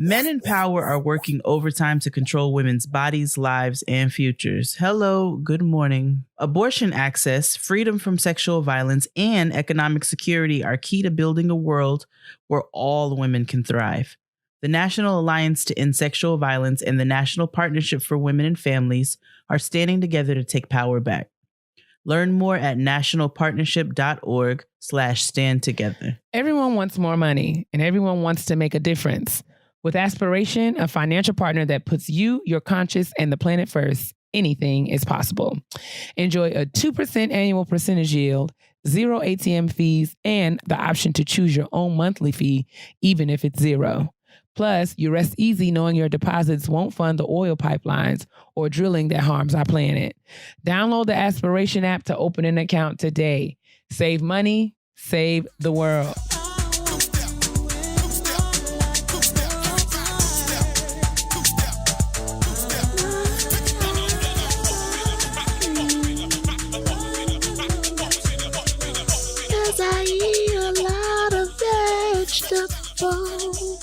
Men in power are working overtime to control women's bodies, lives, and futures. Hello, good morning. Abortion access, freedom from sexual violence, and economic security are key to building a world where all women can thrive. The National Alliance to End Sexual Violence and the National Partnership for Women and Families are standing together to take power back. Learn more at nationalpartnership.org/standtogether. Everyone wants more money, and everyone wants to make a difference. With Aspiration, a financial partner that puts you, your conscience, and the planet first, anything is possible. Enjoy a 2% annual percentage yield, 0 ATM fees, and the option to choose your own monthly fee, even if it's 0. Plus, you rest easy knowing your deposits won't fund the oil pipelines or drilling that harms our planet. Download the Aspiration app to open an account today. Save money, save the world. Cause I eat a lot of vegetables.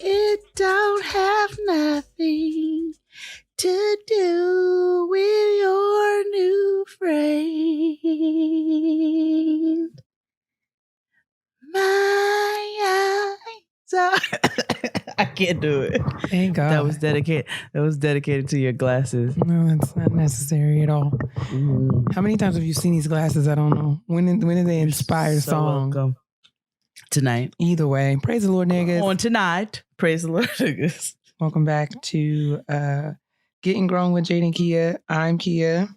It don't have nothing to do with your new friend. My eyes are... I can't do it. Thank God. That was dedicated to your glasses. No, that's not necessary at all. How many times have you seen these glasses? I don't know. When did they inspire You're song? welcome. Tonight. Either way, praise the Lord, niggas. On tonight. Praise the Lord, niggas. Welcome back to Getting Grown with Jade and Keia. I'm Keia.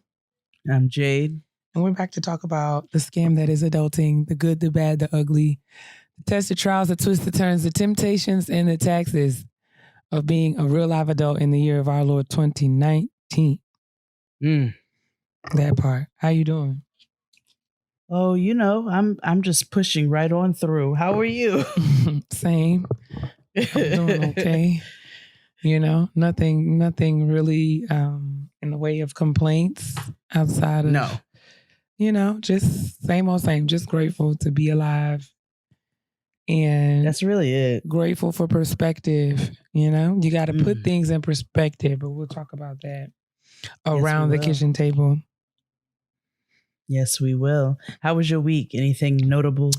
I'm Jade. And we're back to talk about the scam that is adulting, the good, the bad, the ugly, the tests, the trials, the twists, the turns, the temptations, and the taxes of being a real live adult in the year of our Lord 2019. That part. How you doing? Oh, you know, I'm just pushing right on through. How are you? Same. I'm doing okay. You know, nothing really in the way of complaints outside of, you know, just same old same. Just grateful to be alive. And that's really it. Grateful for perspective. You know, you got to put things in perspective, but we'll talk about that around the kitchen table. Yes, we will. How was your week? Anything notable?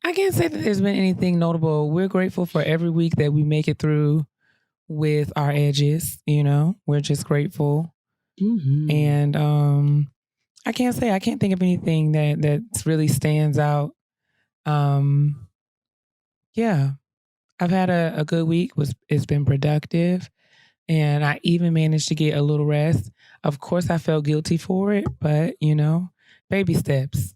I can't say that there's been anything notable. We're grateful for every week that we make it through with our edges. You know, we're just grateful. And I can't think of anything that really stands out. Yeah, I've had a good week. It's been productive, and I even managed to get a little rest. Of course, I felt guilty for it, but you know, baby steps.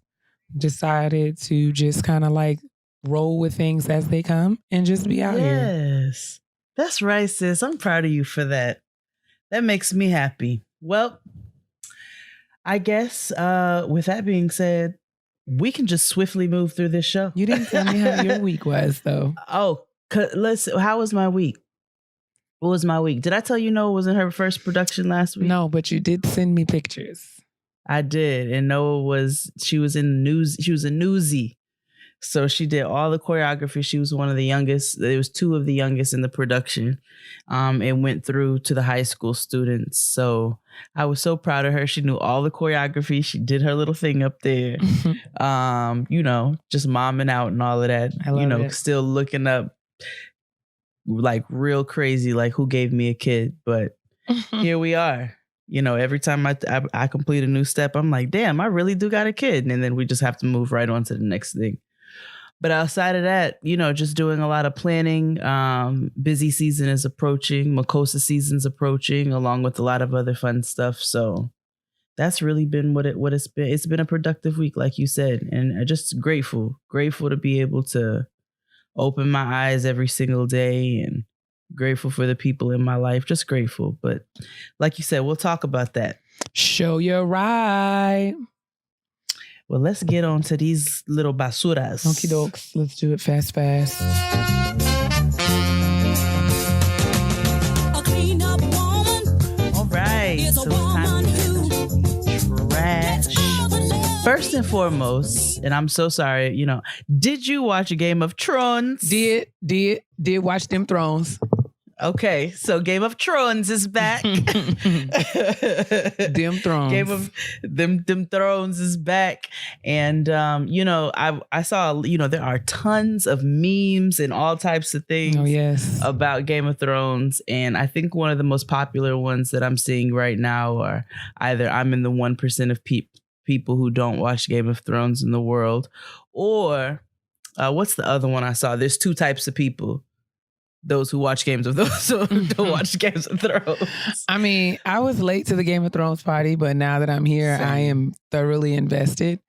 Decided to just kind of like roll with things as they come and just be out here. Yes, that's right, sis. I'm proud of you for that. That makes me happy. Well, I guess with that being said, we can just swiftly move through this show. You didn't tell me how your week was, though. Oh, how was my week? What was my week? Did I tell you Noah was in her first production last week? No, but you did send me pictures. I did. And Noah she was in news. She was a newsie. So she did all the choreography. She was one of the youngest. There was 2 of the youngest in the production. And went through to the high school students. So I was so proud of her. She knew all the choreography. She did her little thing up there. You know, just momming out and all of that. I love it. Still looking up like real crazy, like who gave me a kid. But here we are. You know, every time I complete a new step, I'm like, damn, I really do got a kid. And then we just have to move right on to the next thing. But outside of that, you know, just doing a lot of planning. Busy season is approaching. Makosa season's approaching, along with a lot of other fun stuff. So that's really been what it's been. It's been a productive week, like you said. And I'm just grateful to be able to open my eyes every single day, and grateful for the people in my life. Just grateful. But like you said, we'll talk about that. Show your ride. Well, let's get on to these little basuras. Okie dokes. Let's do it fast. A clean up woman. All right. So it's time to trash. First and foremost, and I'm so sorry, did you watch Game of Thrones? Did watch them Thrones. Okay, so Game of Thrones is back. Them Thrones. Game of them Thrones is back. And I saw, there are tons of memes and all types of things about Game of Thrones. And I think one of the most popular ones that I'm seeing right now are either I'm in the 1% of people who don't watch Game of Thrones in the world, or what's the other one I saw? There's two types of people. Those who watch Games of Thrones, who don't watch Games of Thrones. I mean, I was late to the Game of Thrones party, but now that I'm here, I am thoroughly invested.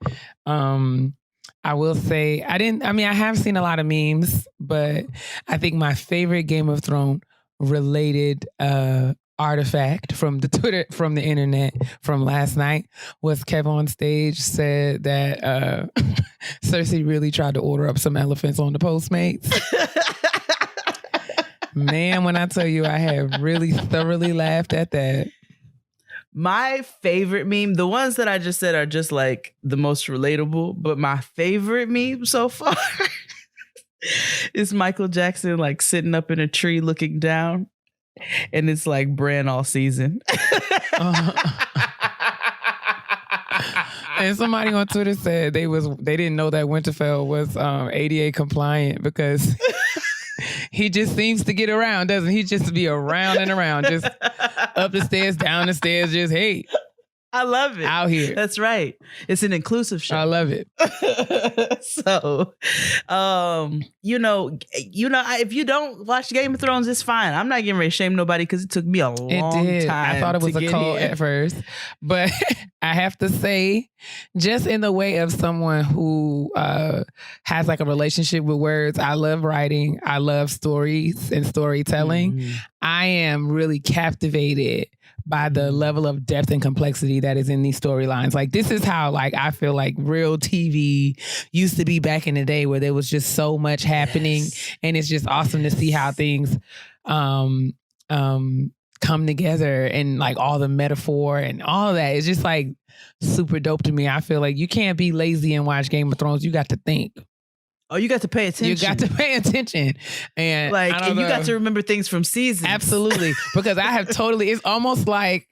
I will say I have seen a lot of memes, but I think my favorite Game of Thrones related artifact from the internet from last night was Kev on stage said that Cersei really tried to order up some elephants on the Postmates. Man, when I tell you I have really thoroughly laughed at that. My favorite meme, the ones that I just said are just like the most relatable, but my favorite meme so far is Michael Jackson like sitting up in a tree looking down, and it's like Bran all season. And somebody on Twitter said they didn't know that Winterfell was ADA compliant because he just seems to get around, doesn't he? Just be around and around, just up the stairs, down the stairs, just, hey. I love it. Out here. That's right. It's an inclusive show. I love it. So, if you don't watch Game of Thrones, it's fine. I'm not getting ready to shame nobody because it took me a long time. I thought it was a cult at first. But I have to say, just in the way of someone who has like a relationship with words, I love writing. I love stories and storytelling. Mm-hmm. I am really captivated by the level of depth and complexity that is in these storylines. Like, this is how, like, I feel like real TV used to be back in the day, where there was just so much happening. Yes. And it's just awesome to see how things come together, and like all the metaphor and all that. It's just like super dope to me. I feel like you can't be lazy and watch Game of Thrones. You got to think. Oh, you got to pay attention. You got to pay attention. And you got to remember things from seasons. Absolutely. Because I have it's almost like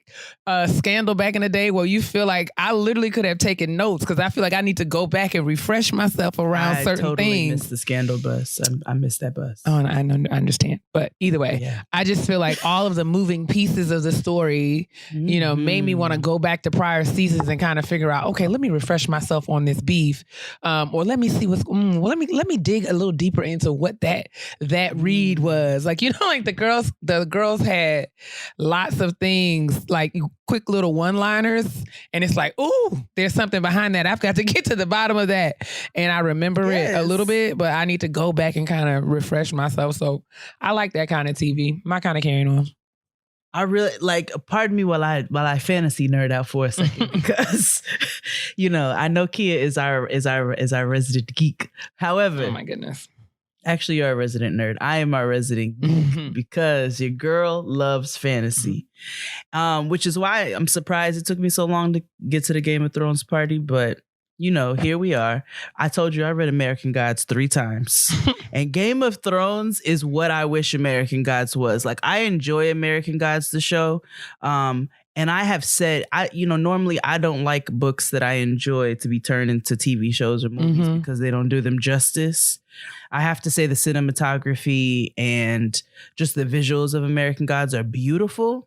a Scandal back in the day, where you feel like I literally could have taken notes, because I feel like I need to go back and refresh myself around certain things. I missed the Scandal bus. I missed that bus. Oh, I understand. But either way, I just feel like all of the moving pieces of the story, made me want to go back to prior seasons and kind of figure out, okay, let me refresh myself on this beef. Or let me see let me dig a little deeper into what that read was. Like, like the girls had lots of things, like quick little one-liners, and it's like, ooh, there's something behind that. I've got to get to the bottom of that. And I remember it a little bit, but I need to go back and kind of refresh myself. So I like that kind of TV. My kind of carrying on. I really pardon me while I fantasy nerd out for a second, because I know Keia is our resident geek. However, oh my goodness. Actually, you're a resident nerd. I am our resident geek because your girl loves fantasy, which is why I'm surprised it took me so long to get to the Game of Thrones party. But, here we are. I told you I read American Gods 3 times. And Game of Thrones is what I wish American Gods was. Like, I enjoy American Gods, the show. And I have said, normally I don't like books that I enjoy to be turned into TV shows or movies because they don't do them justice. I have to say the cinematography and just the visuals of American Gods are beautiful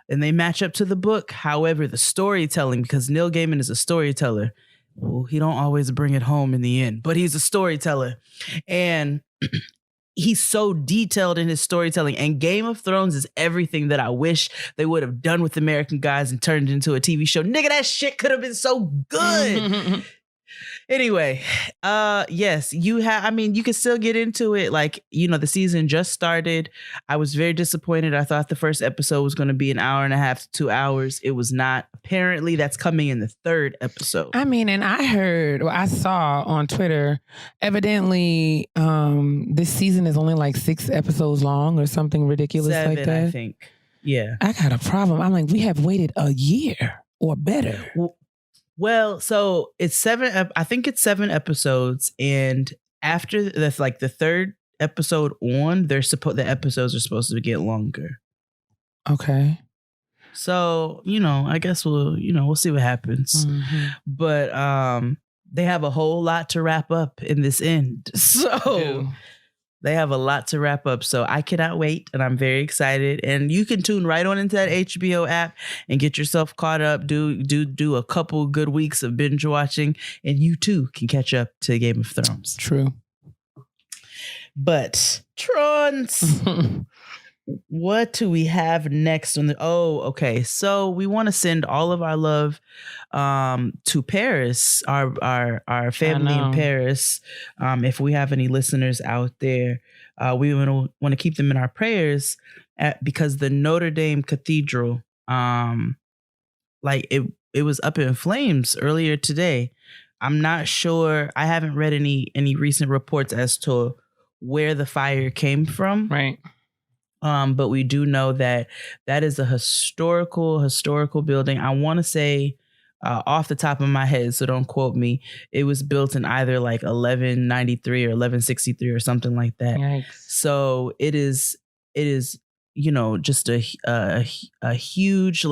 and they match up to the book. However, the storytelling, because Neil Gaiman is a storyteller, well, he don't always bring it home in the end, but he's a storyteller. And he's so detailed in his storytelling, and Game of Thrones is everything that I wish they would have done with American Gods and turned it into a TV show. Nigga, that shit could have been so good. Anyway, yes, you can still get into it. Like, the season just started. I was very disappointed. I thought the first episode was going to be an hour and a half to 2 hours. It was not. Apparently, that's coming in the 3rd episode. And I saw on Twitter, evidently, this season is only like 6 episodes long or something ridiculous 7, like that. I think. Yeah. I got a problem. I'm like, we have waited a year or better. Well, Well, so it's I think it's 7 episodes, and after that's like the third episode on, the episodes are supposed to get longer. Okay. So, I guess we'll see what happens. Mm-hmm. But they have a whole lot to wrap up in this end. So they have a lot to wrap up. So I cannot wait, and I'm very excited. And you can tune right on into that HBO app and get yourself caught up. Do a couple good weeks of binge watching, and you too can catch up to Game of Thrones. True. But Trons. What do we have next on okay. So we want to send all of our love to Paris, our family in Paris. If we have any listeners out there, we want to keep them in our prayers because the Notre Dame Cathedral, it was up in flames earlier today. I'm not sure. I haven't read any recent reports as to where the fire came from. Right. But we do know that is a historical building. I want to say off the top of my head, so don't quote me, it was built in either like 1193 or 1163 or something like that. Yikes. So it is just a huge,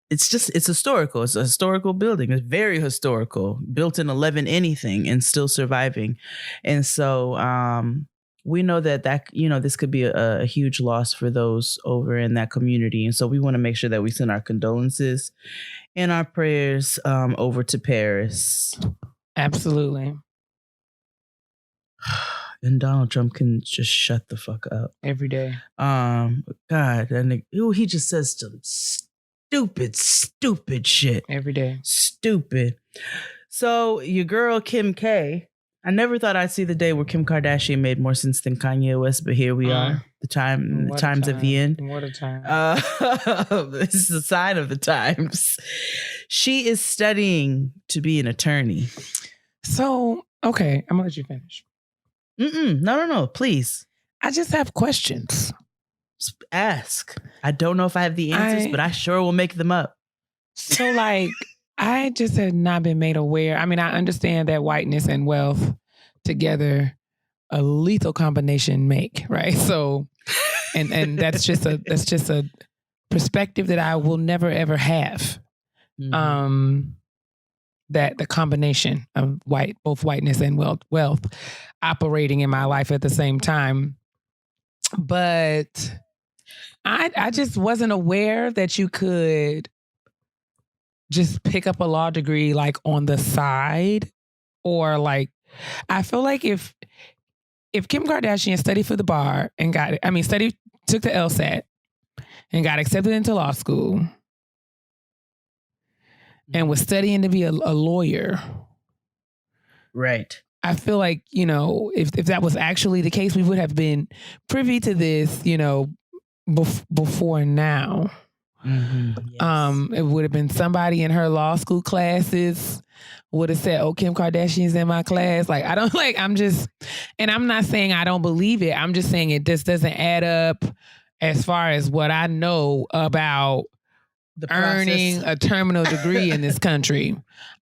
it's historical. It's a historical building. It's very historical, built in 11 anything and still surviving. And so we know that this could be a huge loss for those over in that community. And so we want to make sure that we send our condolences and our prayers over to Paris. Absolutely. And Donald Trump can just shut the fuck up. Every day. God, and he just says some stupid shit. Every day. Stupid. So your girl, Kim K, I never thought I'd see the day where Kim Kardashian made more sense than Kanye West, but here we are. The times of the end. What a time. This is a sign of the times. She is studying to be an attorney. So, okay, I'm going to let you finish. No, please. I just have questions. Ask. I don't know if I have the answers, but I sure will make them up. So, I just had not been made aware. I mean, I understand that whiteness and wealth together a lethal combination make, right? So, and that's just a perspective that I will never ever have. Mm-hmm. That the combination of both whiteness and wealth operating in my life at the same time. But I just wasn't aware that you could just pick up a law degree on the side, or I feel like if Kim Kardashian studied for the bar and took the LSAT and got accepted into law school and was studying to be a lawyer, right? I feel like if that was actually the case, we would have been privy to this before now. Mm-hmm. Yes. It would have been somebody in her law school classes would have said, "Oh, Kim Kardashian's in my class." I'm not saying I don't believe it. I'm just saying it just doesn't add up as far as what I know about earning a terminal degree in this country.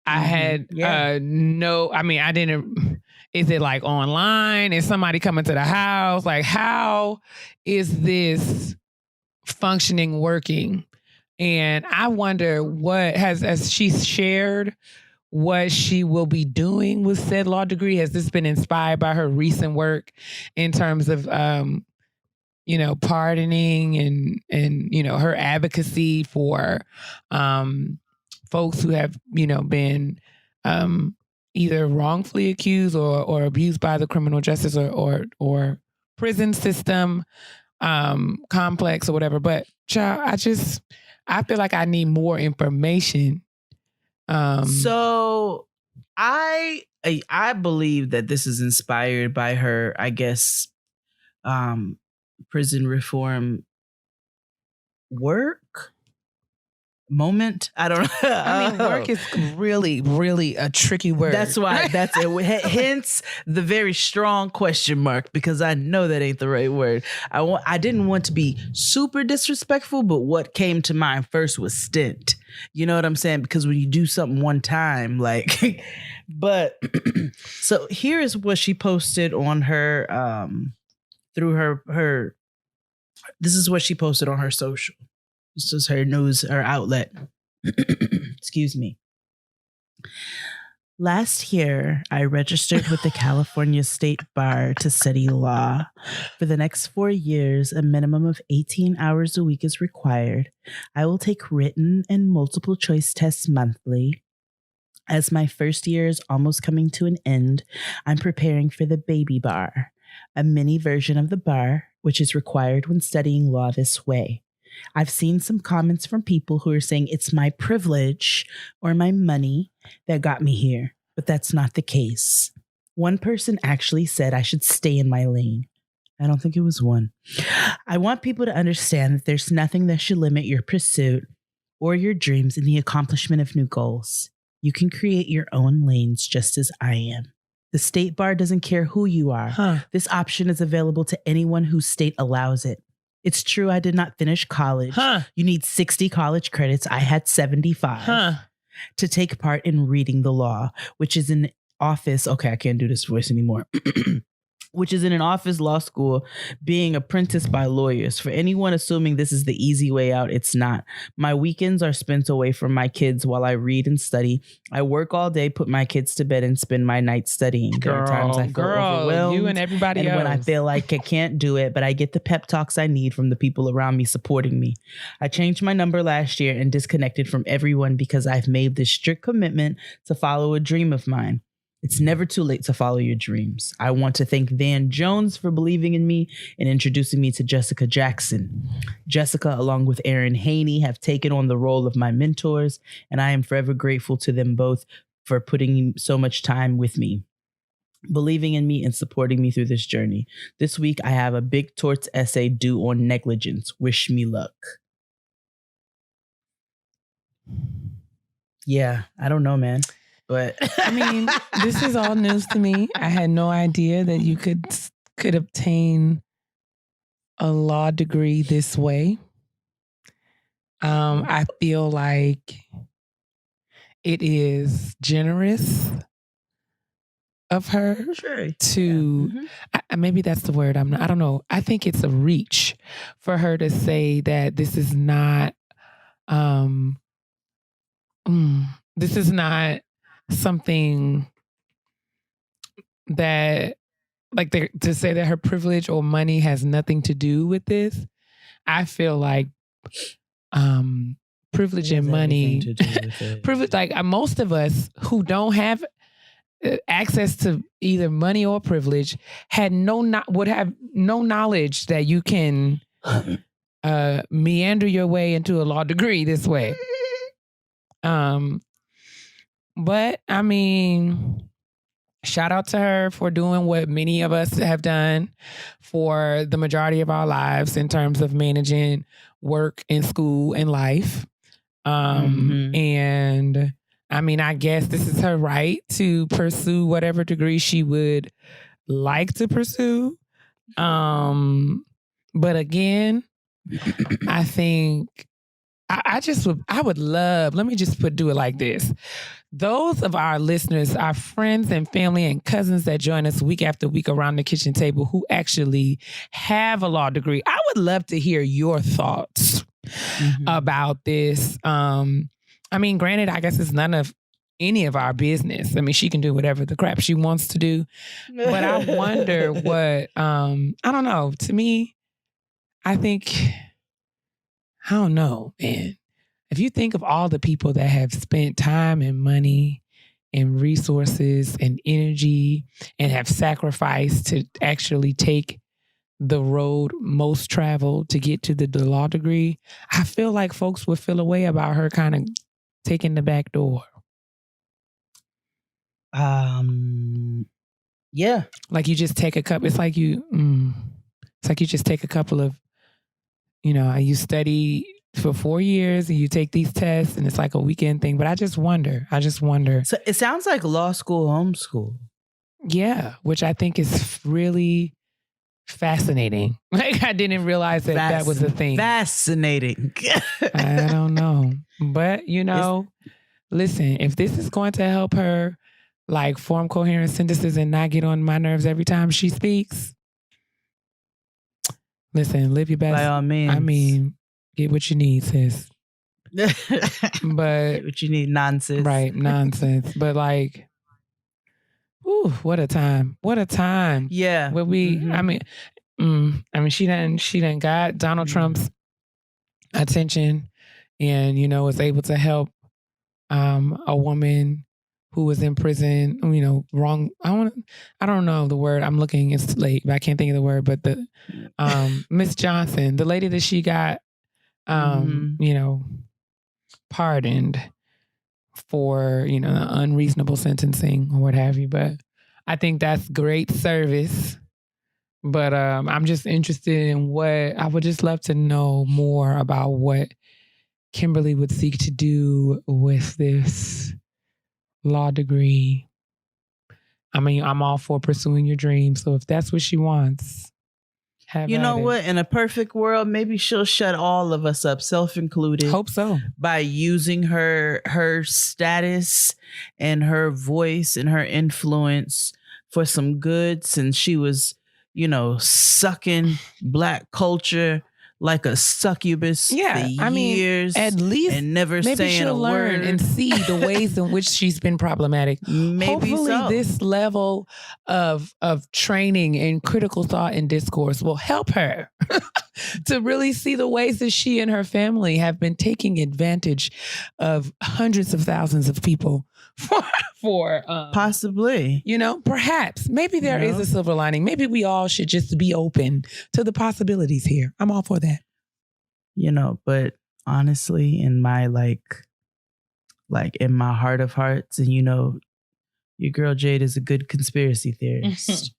I had I didn't. Is it online? Is somebody coming to the house? How is this functioning, working? And I wonder what as she's shared what she will be doing with said law degree. Has this been inspired by her recent work in terms of pardoning and her advocacy for folks who have been either wrongfully accused or abused by the criminal justice or prison system complex or whatever. But child, I feel like I need more information. So I believe that this is inspired by her, I guess, prison reform work. moment. I don't know. I mean, work is really, really a tricky word. That's why. That's it. Hence the very strong question mark, because I know that ain't the right word. I didn't want to be super disrespectful, but what came to mind first was stint. You know what I'm saying? Because when you do something one time, like, but so here is what she posted on her through her. This is what she posted on her social. This is her news, her outlet. Excuse me. Last year, I registered with the California State Bar to study law. For the next 4 years, a minimum of 18 hours a week is required. I will take written and multiple choice tests monthly. As my first year is almost coming to an end, I'm preparing for the baby bar, a mini version of the bar, which is required when studying law this way. I've seen some comments from people who are saying it's my privilege or my money that got me here, but that's not the case. One person actually said I should stay in my lane. I don't think it was one. I want people to understand that there's nothing that should limit your pursuit or your dreams in the accomplishment of new goals. You can create your own lanes just as I am. The state bar doesn't care who you are. This option is available to anyone whose state allows it. It's true I did not finish college. You need 60 college credits. I had 75 to take part in reading the law, which is an office. Okay, I can't do this voice anymore. Which is in an office law school being apprenticed by lawyers. For anyone assuming this is the easy way out, it's not. My weekends are spent away from my kids while I read and study. I work all day, put my kids to bed, and spend my night studying. There are times I feel overwhelmed. You and everybody else. When I feel like I can't do it, but I get the pep talks I need from the people around me supporting me. I changed my number last year and disconnected from everyone because I've made this strict commitment to follow a dream of mine. It's never too late to follow your dreams. I want to thank Van Jones for believing in me and introducing me to Jessica Jackson. Jessica, along with Aaron Haney, have taken on the role of my mentors, and I am forever grateful to them both for putting so much time with me, believing in me and supporting me through this journey. This week, I have a big torts essay due on negligence. Wish me luck. Yeah, I don't know, man. But I mean, this is all news to me. I had no idea that you could obtain a law degree this way. I feel like it is generous of her to, maybe that's the word. I don't know. I think it's a reach for her to say that this is not, something that, like, to say that her privilege or money has nothing to do with this. I feel like privilege and money, privilege, like most of us who don't have access to either money or privilege would have no knowledge that you can meander your way into a law degree this way. But I mean, shout out to her for doing what many of us have done for the majority of our lives in terms of managing work and school and life. And I mean, I guess this is her right to pursue whatever degree she would like to pursue. But again, I think I would love, let me just do it like this. Those of our listeners, our friends and family and cousins that join us week after week around the kitchen table who actually have a law degree, I would love to hear your thoughts about this. I mean, granted, I guess it's none of any of our business. I mean, she can do whatever the crap she wants to do. But I wonder what, I don't know. To me, I think, I don't know, man. If you think of all the people that have spent time and money and resources and energy and have sacrificed to actually take the road most traveled to get to the law degree, I feel like folks would feel a way about her kind of taking the back door. Yeah. Like you just take a couple, it's like you just take a couple of, you study for 4 years and you take these tests and it's like a weekend thing. But I just wonder. So it sounds like law school, homeschool. Yeah, which I think is really fascinating. Like I didn't realize that was a thing. Fascinating. I don't know. But, listen, if this is going to help her like form coherent sentences and not get on my nerves every time she speaks, listen, live your best. By all means. I mean, get what you need, sis. But get what you need, nonsense. Right, nonsense. But like, ooh, what a time. What a time. Yeah. Where we, she done got Donald Trump's attention and, was able to help a woman who was in prison, wrong. I don't know the word. I'm looking, it's late, but I can't think of the word. But the Miss Johnson, the lady that she got, pardoned for, unreasonable sentencing or what have you. But I think that's great service. But I'm just interested in I would just love to know more about what Kimberly would seek to do with this law degree. I mean, I'm all for pursuing your dreams. So if that's what she wants, you know what? In a perfect world, maybe she'll shut all of us up, self-included. Hope so. By using her status and her voice and her influence for some good, since she was, sucking Black culture like a succubus for years. At least and never maybe saying she'll a learn word and see the ways in which she's been problematic. Maybe hopefully this level of training and critical thought and discourse will help her to really see the ways that she and her family have been taking advantage of hundreds of thousands of people for possibly, perhaps maybe there is a silver lining. Maybe we all should just be open to the possibilities here. I'm all for that. But honestly, in my like in my heart of hearts, and your girl Jade is a good conspiracy theorist.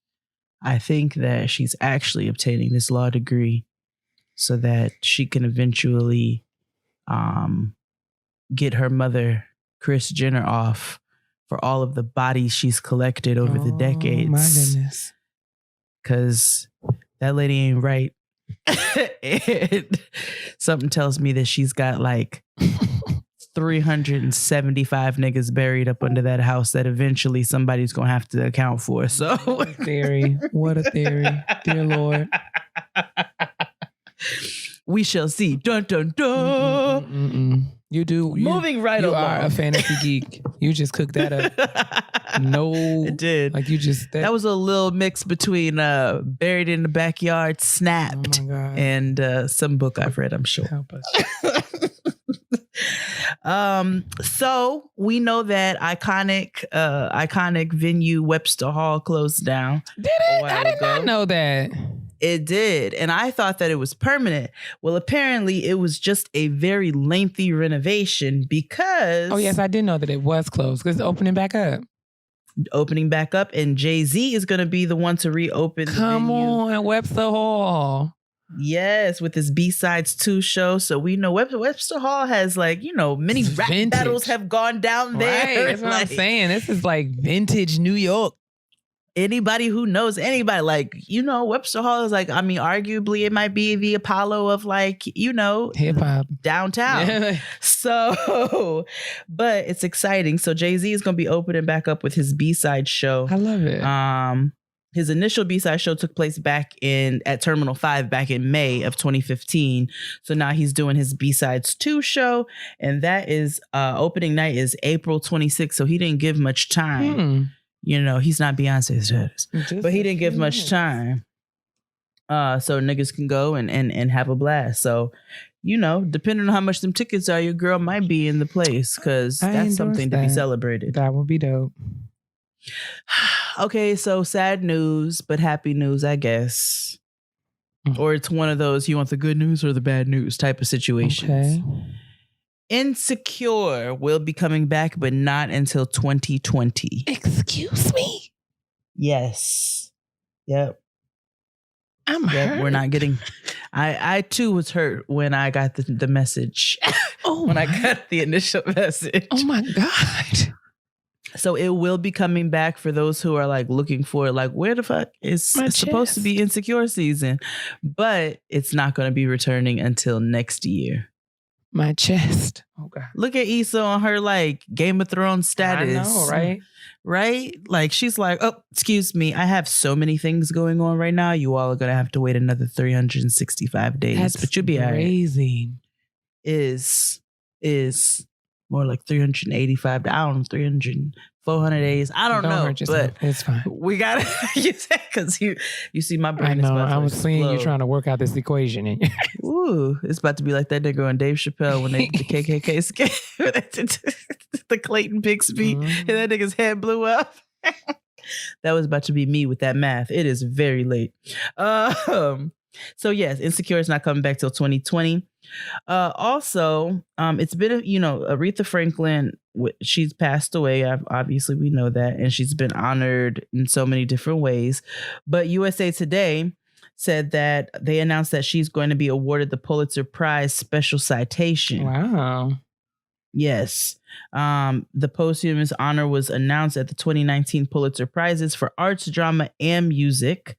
I think that she's actually obtaining this law degree so that she can eventually get her mother, Kris Jenner, off for all of the bodies she's collected over the decades. My goodness. Because that lady ain't right. And something tells me that she's got like 375 niggas buried up under that house that eventually somebody's going to have to account for. So what a theory. What a theory. Dear Lord. We shall see. Dun, dun, dun. You do. Moving right along. You are a fantasy geek. You just cooked that up. No. It did. Like you just. That was a little mix between Buried in the Backyard, Snapped, and some book I've read, I'm sure. Help us. So we know that iconic venue Webster Hall closed down. Did it? I did not know that. It did. And I thought that it was permanent. Well, apparently it was just a very lengthy renovation because... Oh, yes, I did know that it was closed because it's opening back up. And Jay-Z is going to be the one to reopen Come the venue. on, Webster Hall. Yes, with his B-Sides 2 show. So we know Webster Hall has many rap battles have gone down there. Right, that's what I'm saying. This is like vintage New York. Anybody who knows anybody, Webster Hall is arguably it might be the Apollo of hip hop downtown. So, but it's exciting. So Jay-Z is going to be opening back up with his B-side show. I love it. His initial B-side show took place at Terminal 5 back in May of 2015. So now he's doing his B-Sides 2 show. And that is opening night is April 26th. So he didn't give much time. He's not Beyonce's status, but he didn't give much time. So niggas can go and have a blast. So, depending on how much them tickets are, your girl might be in the place because that's something to be celebrated. That would be dope. Okay, so sad news, but happy news, I guess. Or it's one of those, you want the good news or the bad news type of situations. Okay. Insecure will be coming back, but not until 2020. Excuse me? Yes. Yep. I'm hurt. We're not getting I too was hurt when I got the message. When I got the initial message. Oh my God. So it will be coming back for those who are like looking for like, where the fuck is it's supposed to be Insecure season, but it's not going to be returning until next year. My chest. Oh God. Look at Issa on her like Game of Thrones status. I know, right? Right? Like she's like, oh, excuse me, I have so many things going on right now. You all are going to have to wait another 365 days. But you'll be crazy. Is more like 385. I don't know, 300, 400 days. I don't know, but it's fine. We got to use that because you see my brain. I know. I was seeing you trying to work out this equation. Ooh, it's about to be like that nigga on Dave Chappelle when they did the KKK skit, the Clayton Bixby, and that nigga's head blew up. That was about to be me with that math. It is very late. So yes, Insecure is not coming back till 2020. Also, it's been, Aretha Franklin, she's passed away. Obviously, we know that. And she's been honored in so many different ways. But USA Today said that they announced that she's going to be awarded the Pulitzer Prize Special Citation. Wow. Yes. The posthumous honor was announced at the 2019 Pulitzer Prizes for Arts, Drama, and Music.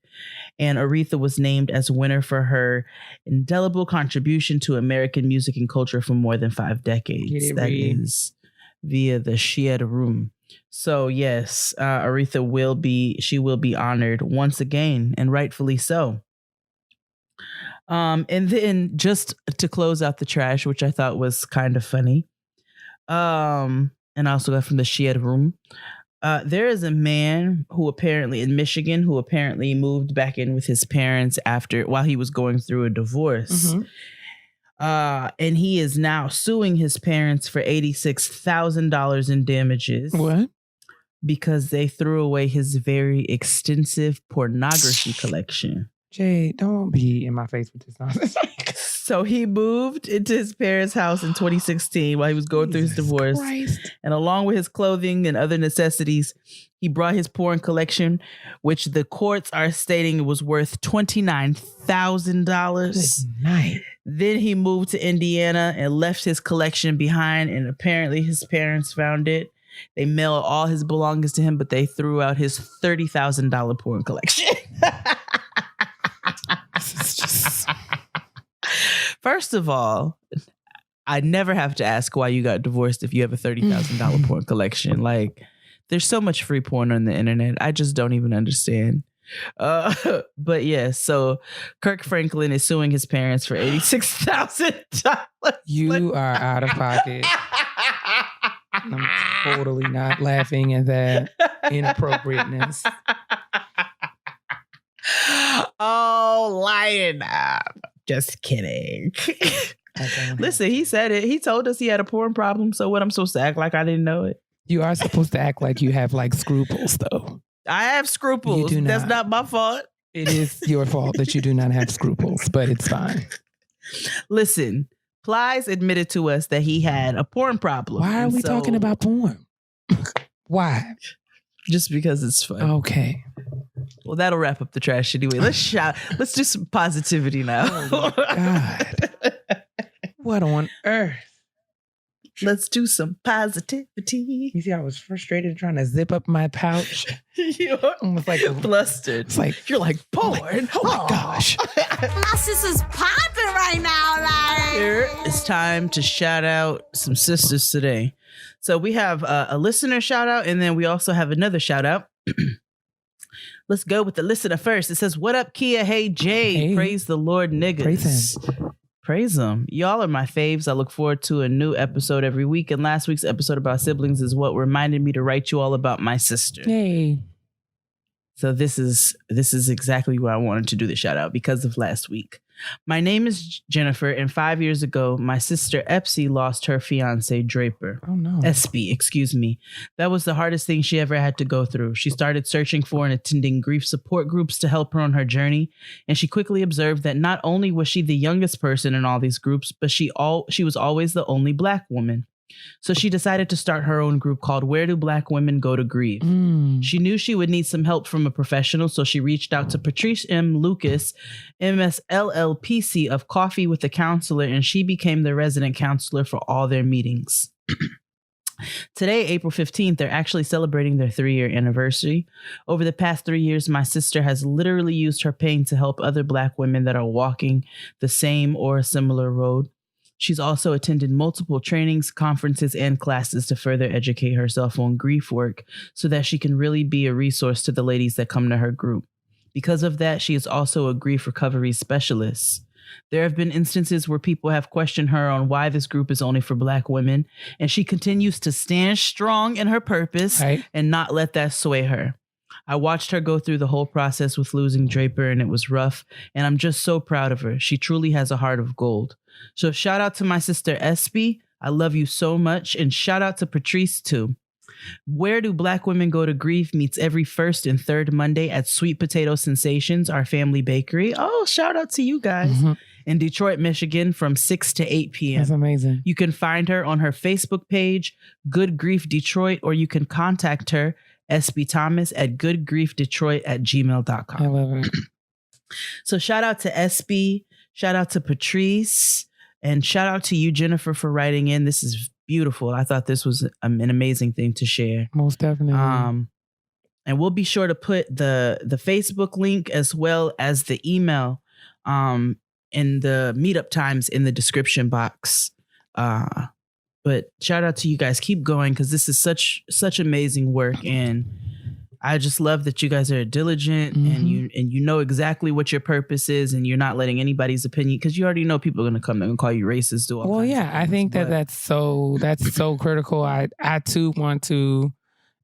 And Aretha was named as winner for her indelible contribution to American music and culture for more than 5 decades. That is via the Shed Room. So yes, Aretha will be honored once again, and rightfully so. And then just to close out the trash, which I thought was kind of funny. And I also got from the Shed Room. There is a man who apparently in Michigan who apparently moved back in with his parents while he was going through a divorce. Mm-hmm. And he is now suing his parents for $86,000 in damages. What? Because they threw away his very extensive pornography collection. Jade, don't be in my face with this nonsense. So he moved into his parents' house in 2016 while he was going through his divorce. Christ. And along with his clothing and other necessities, he brought his porn collection, which the courts are stating was worth $29,000. Good night. Then he moved to Indiana and left his collection behind, and apparently his parents found it. They mailed all his belongings to him, but they threw out his $30,000 porn collection. This is just... First of all, I never have to ask why you got divorced if you have a $30,000 porn collection. Like, there's so much free porn on the internet. I just don't even understand. But yeah, so Kirk Franklin is suing his parents for $86,000. You are out of pocket. I'm totally not laughing at that inappropriateness. Oh, lying up. Just kidding. Listen, he said it. He told us he had a porn problem. So what, I'm supposed to act like I didn't know it? You are supposed to act like you have like scruples, though. I have scruples. You do not. That's not my fault. It is your fault that you do not have scruples, but it's fine. Listen, Plies admitted to us that he had a porn problem. Why are we talking about porn? Why? Just because it's fun. Okay. Well, that'll wrap up the trash anyway. Let's do some positivity now. Oh my God. What on earth? Let's do some positivity. You see, I was frustrated trying to zip up my pouch. You're almost like flustered. It's like you're like porn. Oh my gosh. My sister's popping right now, like. Here it's time to shout out some sisters today. So we have a listener shout out, and then we also have another shout out. Let's go with the listener first. It says, "What up, Keia? Hey, Jade. Hey. Praise the Lord, niggas. Praise him. Praise him. Y'all are my faves. I look forward to a new episode every week. And last week's episode about siblings is what reminded me to write you all about my sister." Hey. So this is exactly why I wanted to do the shout out, because of last week. My name is Jennifer, and 5 years ago, my sister Epsy lost her fiance Draper. Oh no. Espy, excuse me. That was the hardest thing she ever had to go through. She started searching for and attending grief support groups to help her on her journey, and she quickly observed that not only was she the youngest person in all these groups, but she was always the only Black woman. So she decided to start her own group called Where Do Black Women Go to Grieve? She knew she would need some help from a professional, so she reached out to Patrece M. Lucas, MS LLPC of Coffee with a Counselor, and she became the resident counselor for all their meetings. Today, April 15th, they're actually celebrating their 3-year anniversary. Over the past 3 years, my sister has literally used her pain to help other Black women that are walking the same or a similar road. She's also attended multiple trainings, conferences, and classes to further educate herself on grief work so that she can really be a resource to the ladies that come to her group. Because of that, she is also a grief recovery specialist. There have been instances where people have questioned her on why this group is only for Black women, and she continues to stand strong in her purpose and not let that sway her. I watched her go through the whole process with losing Draper, and it was rough, and I'm just so proud of her. She truly has a heart of gold. So shout out to my sister Epsy. I love you so much. And shout out to Patrece too. Where Do Black Women Go to Grieve meets every first and third Monday at Sweet Potato Sensations, our family bakery. Oh, shout out to you guys. In Detroit, Michigan from 6 to 8 p.m. That's amazing. You can find her on her Facebook page, Goodgriefdetroit, or you can contact her, SB Thomas, at goodgriefdetroit@gmail.com. I love it. So shout out to SB. Shout out to Patrece, and shout out to you, Jennifer, for writing in. This is beautiful. I thought this was an amazing thing to share. Most definitely. And we'll be sure to put the Facebook link as well as the email and the meetup times in the description box. But shout out to you guys. Keep going, because this is such amazing work, and I just love that you guys are diligent and you know exactly what your purpose is, and you're not letting anybody's opinion, because you already know people are going to come and call you racist. I think that's so critical. I too want to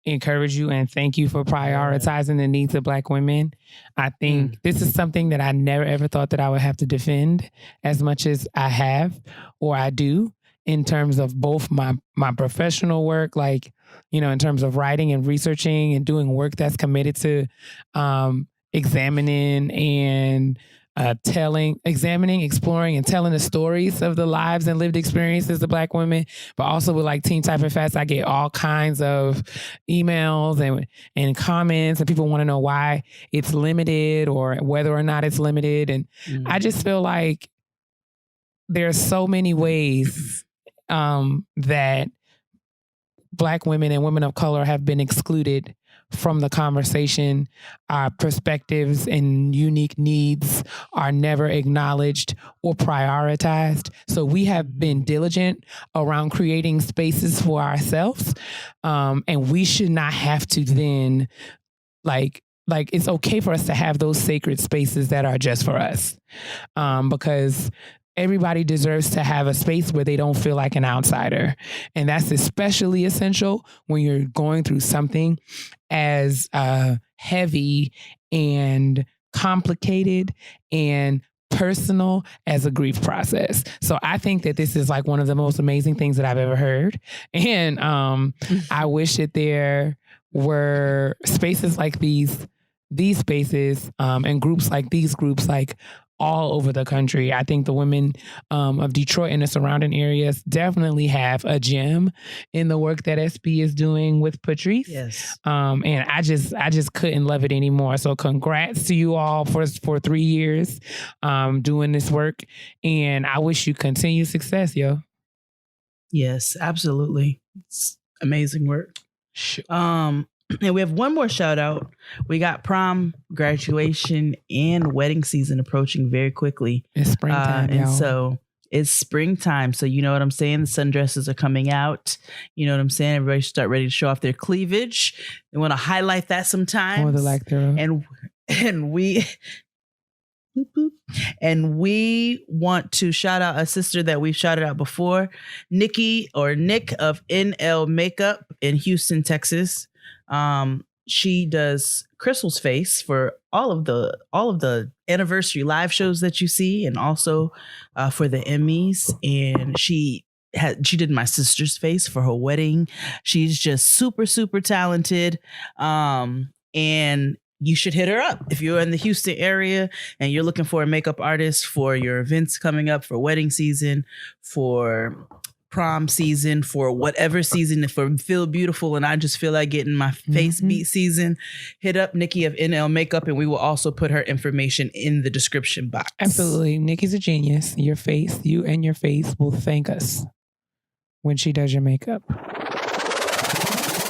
encourage you and thank you for prioritizing the needs of Black women. I think this is something that I never ever thought that I would have to defend as much as I have, or I do, in terms of both my professional work, like, in terms of writing and researching and doing work that's committed to examining, exploring, and telling the stories of the lives and lived experiences of Black women. But also with like Teen Typing Fest, I get all kinds of emails and comments, and people want to know why it's limited or whether or not it's limited. And I just feel like there's so many ways that Black women and women of color have been excluded from the conversation. Our perspectives and unique needs are never acknowledged or prioritized. So we have been diligent around creating spaces for ourselves. And we should not have to then like it's okay for us to have those sacred spaces that are just for us. Because everybody deserves to have a space where they don't feel like an outsider. And that's especially essential when you're going through something as heavy and complicated and personal as a grief process. So I think that this is like one of the most amazing things that I've ever heard. And I wish that there were spaces like these spaces and groups like these groups, like all over the country. I think the women of Detroit and the surrounding areas definitely have a gem in the work that SB is doing with Patrece. Yes. And I just couldn't love it anymore. So congrats to you all for 3 years doing this work. And I wish you continued success, yo. Yes, absolutely. It's amazing work. Sure. And we have one more shout out. We got prom, graduation, and wedding season approaching very quickly. It's springtime, and so it's springtime. So you know what I'm saying? The sundresses are coming out. You know what I'm saying? Everybody should start ready to show off their cleavage. They want to highlight that sometimes. More the like thereof. And we And we want to shout out a sister that we've shouted out before, Nik of NL Makeup in Houston, Texas. She does Crystal's face for all of the anniversary live shows that you see, and also for the Emmys. And she did my sister's face for her wedding. She's just super, super talented. And you should hit her up if you're in the Houston area and you're looking for a makeup artist for your events coming up, for wedding season, for prom season, for whatever season, for Feel Beautiful, and I just feel like getting my face beat season, hit up Nikki of NL Makeup, and we will also put her information in the description box. Absolutely. Nikki's a genius. You and your face will thank us when she does your makeup.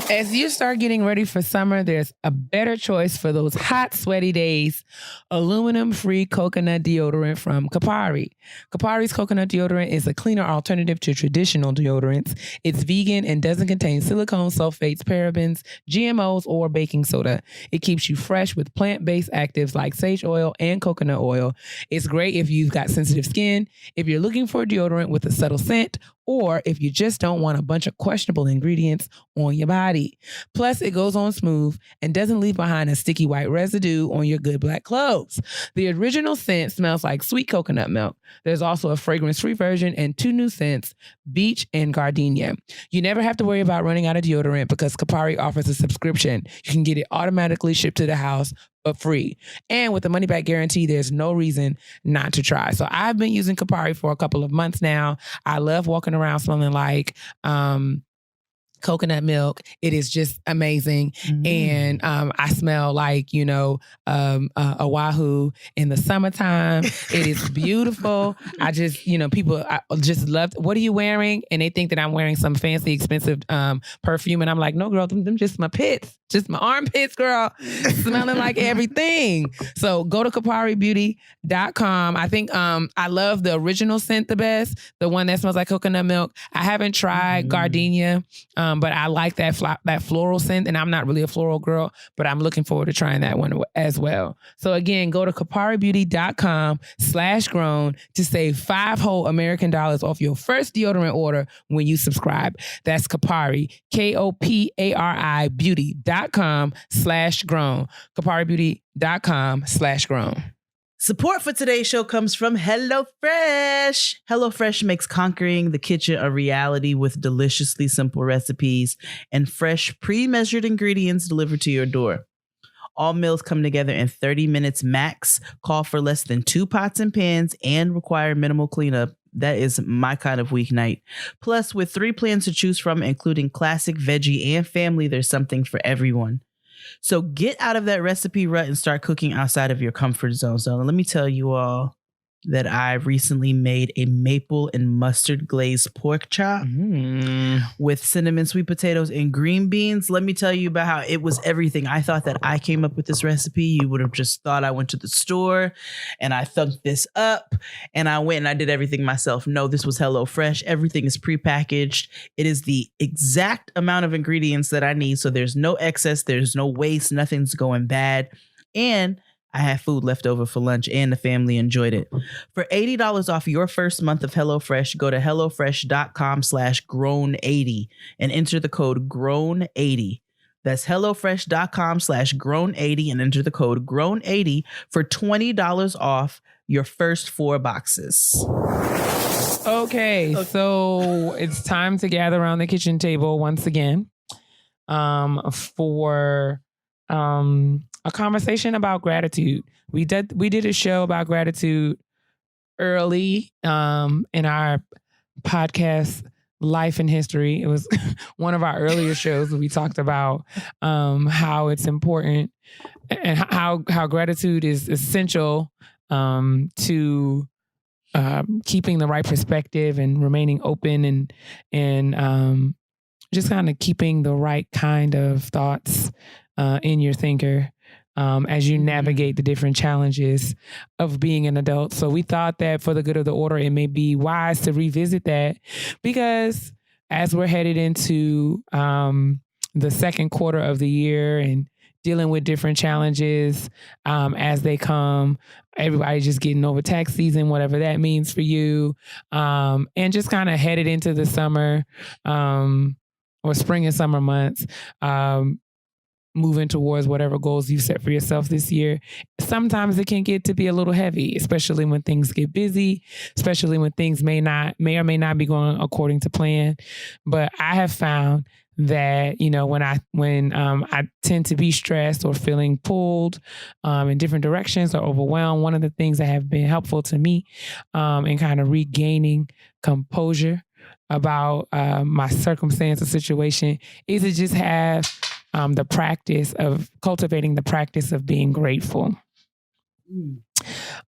As you start getting ready for summer, there's a better choice for those hot, sweaty days. Aluminum-free coconut deodorant from Kapari. Kapari's coconut deodorant is a cleaner alternative to traditional deodorants. It's vegan and doesn't contain silicone, sulfates, parabens, GMOs, or baking soda. It keeps you fresh with plant-based actives like sage oil and coconut oil. It's great if you've got sensitive skin, if you're looking for a deodorant with a subtle scent, or if you just don't want a bunch of questionable ingredients on your body. Plus, it goes on smooth and doesn't leave behind a sticky white residue on your good black clothes. The original scent smells like sweet coconut milk. There's also a fragrance-free version and 2 new scents, Beach and Gardenia. You never have to worry about running out of deodorant because Kapari offers a subscription. You can get it automatically shipped to the house, but free. And with the money back guarantee, there's no reason not to try. So I've been using Kapari for a couple of months now. I love walking around smelling like coconut milk. It is just amazing. And I smell like, Oahu in the summertime. It is beautiful. I just, people I just love, what are you wearing? And they think that I'm wearing some fancy, expensive perfume. And I'm like, no, girl, them just my pits. Just my armpits, girl, smelling like everything. So go to KapariBeauty.com. I think I love the original scent the best, the one that smells like coconut milk. I haven't tried Gardenia, but I like that floral scent, and I'm not really a floral girl, but I'm looking forward to trying that one as well. So again, go to KapariBeauty.com/grown to save 5 whole American dollars off your first deodorant order when you subscribe. That's Kapari, Kopari Beauty.com/grown. KapariBeauty.com/grown. Support for today's show comes from HelloFresh. HelloFresh makes conquering the kitchen a reality with deliciously simple recipes and fresh, pre-measured ingredients delivered to your door. All meals come together in 30 minutes max, call for less than 2 pots and pans, and require minimal cleanup. That is my kind of weeknight. Plus, with 3 plans to choose from, including classic, veggie, and family, there's something for everyone. So get out of that recipe rut and start cooking outside of your comfort zone. So let me tell you all that I recently made a maple and mustard glazed pork chop with cinnamon sweet potatoes and green beans. Let me tell you about how it was everything. I thought that I came up with this recipe. You would have just thought I went to the store and I thunked this up and I went and I did everything myself. No, this was HelloFresh. Everything is prepackaged. It is the exact amount of ingredients that I need. So there's no excess. There's no waste. Nothing's going bad. And I had food left over for lunch and the family enjoyed it. For $80 off your first month of HelloFresh, go to HelloFresh.com/grown80 and enter the code grown80. That's HelloFresh.com/grown80 and enter the code grown80 for $20 off your first 4 boxes. Okay, so it's time to gather around the kitchen table once again for a conversation about gratitude. We did a show about gratitude early in our podcast life and history. It was one of our earlier shows. We talked about how it's important and how gratitude is essential to keeping the right perspective and remaining open and just kind of keeping the right kind of thoughts in your thinker as you navigate the different challenges of being an adult. So we thought that for the good of the order, it may be wise to revisit that because as we're headed into the second quarter of the year and dealing with different challenges as they come, everybody's just getting over tax season, whatever that means for you, and just kind of headed into the summer or spring and summer months, moving towards whatever goals you set for yourself this year. Sometimes it can get to be a little heavy, especially when things get busy, especially when things may or may not be going according to plan. But I have found that, when I tend to be stressed or feeling pulled in different directions or overwhelmed, one of the things that have been helpful to me in kind of regaining composure about my circumstance or situation is to just have the practice of cultivating the practice of being grateful.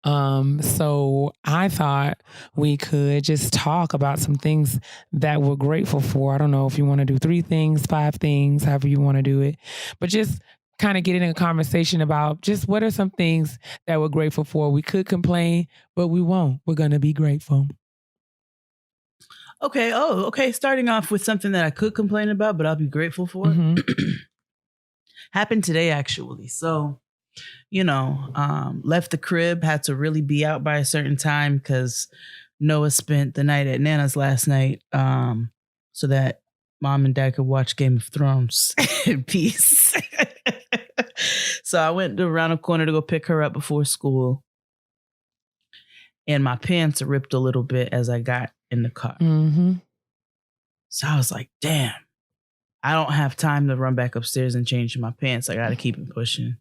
So I thought we could just talk about some things that we're grateful for. I don't know if you want to do 3 things, 5 things, however you want to do it, but just kind of get in a conversation about just what are some things that we're grateful for. We could complain, but we won't. We're going to be grateful. Okay. Oh, okay. Starting off with something that I could complain about, but I'll be grateful for. Happened today, actually. So, left the crib, had to really be out by a certain time because Noah spent the night at Nana's last night so that Mom and Dad could watch Game of Thrones in peace. So I went around the corner to go pick her up before school. And my pants ripped a little bit as I got in the car. So I was like, damn, I don't have time to run back upstairs and change my pants. I got to keep it pushing.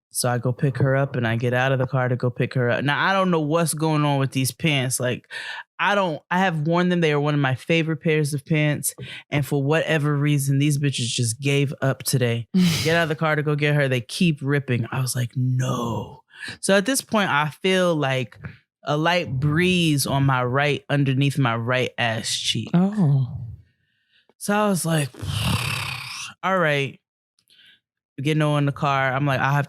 So I go pick her up and I get out of the car to go pick her up. Now, I don't know what's going on with these pants. Like, I have worn them. They are one of my favorite pairs of pants. And for whatever reason, these bitches just gave up today. Get out of the car to go get her. They keep ripping. I was like, no. So at this point, I feel like a light breeze on my right, underneath my right ass cheek. Oh. So I was like, all right. Getting on in the car, I'm like, I'll have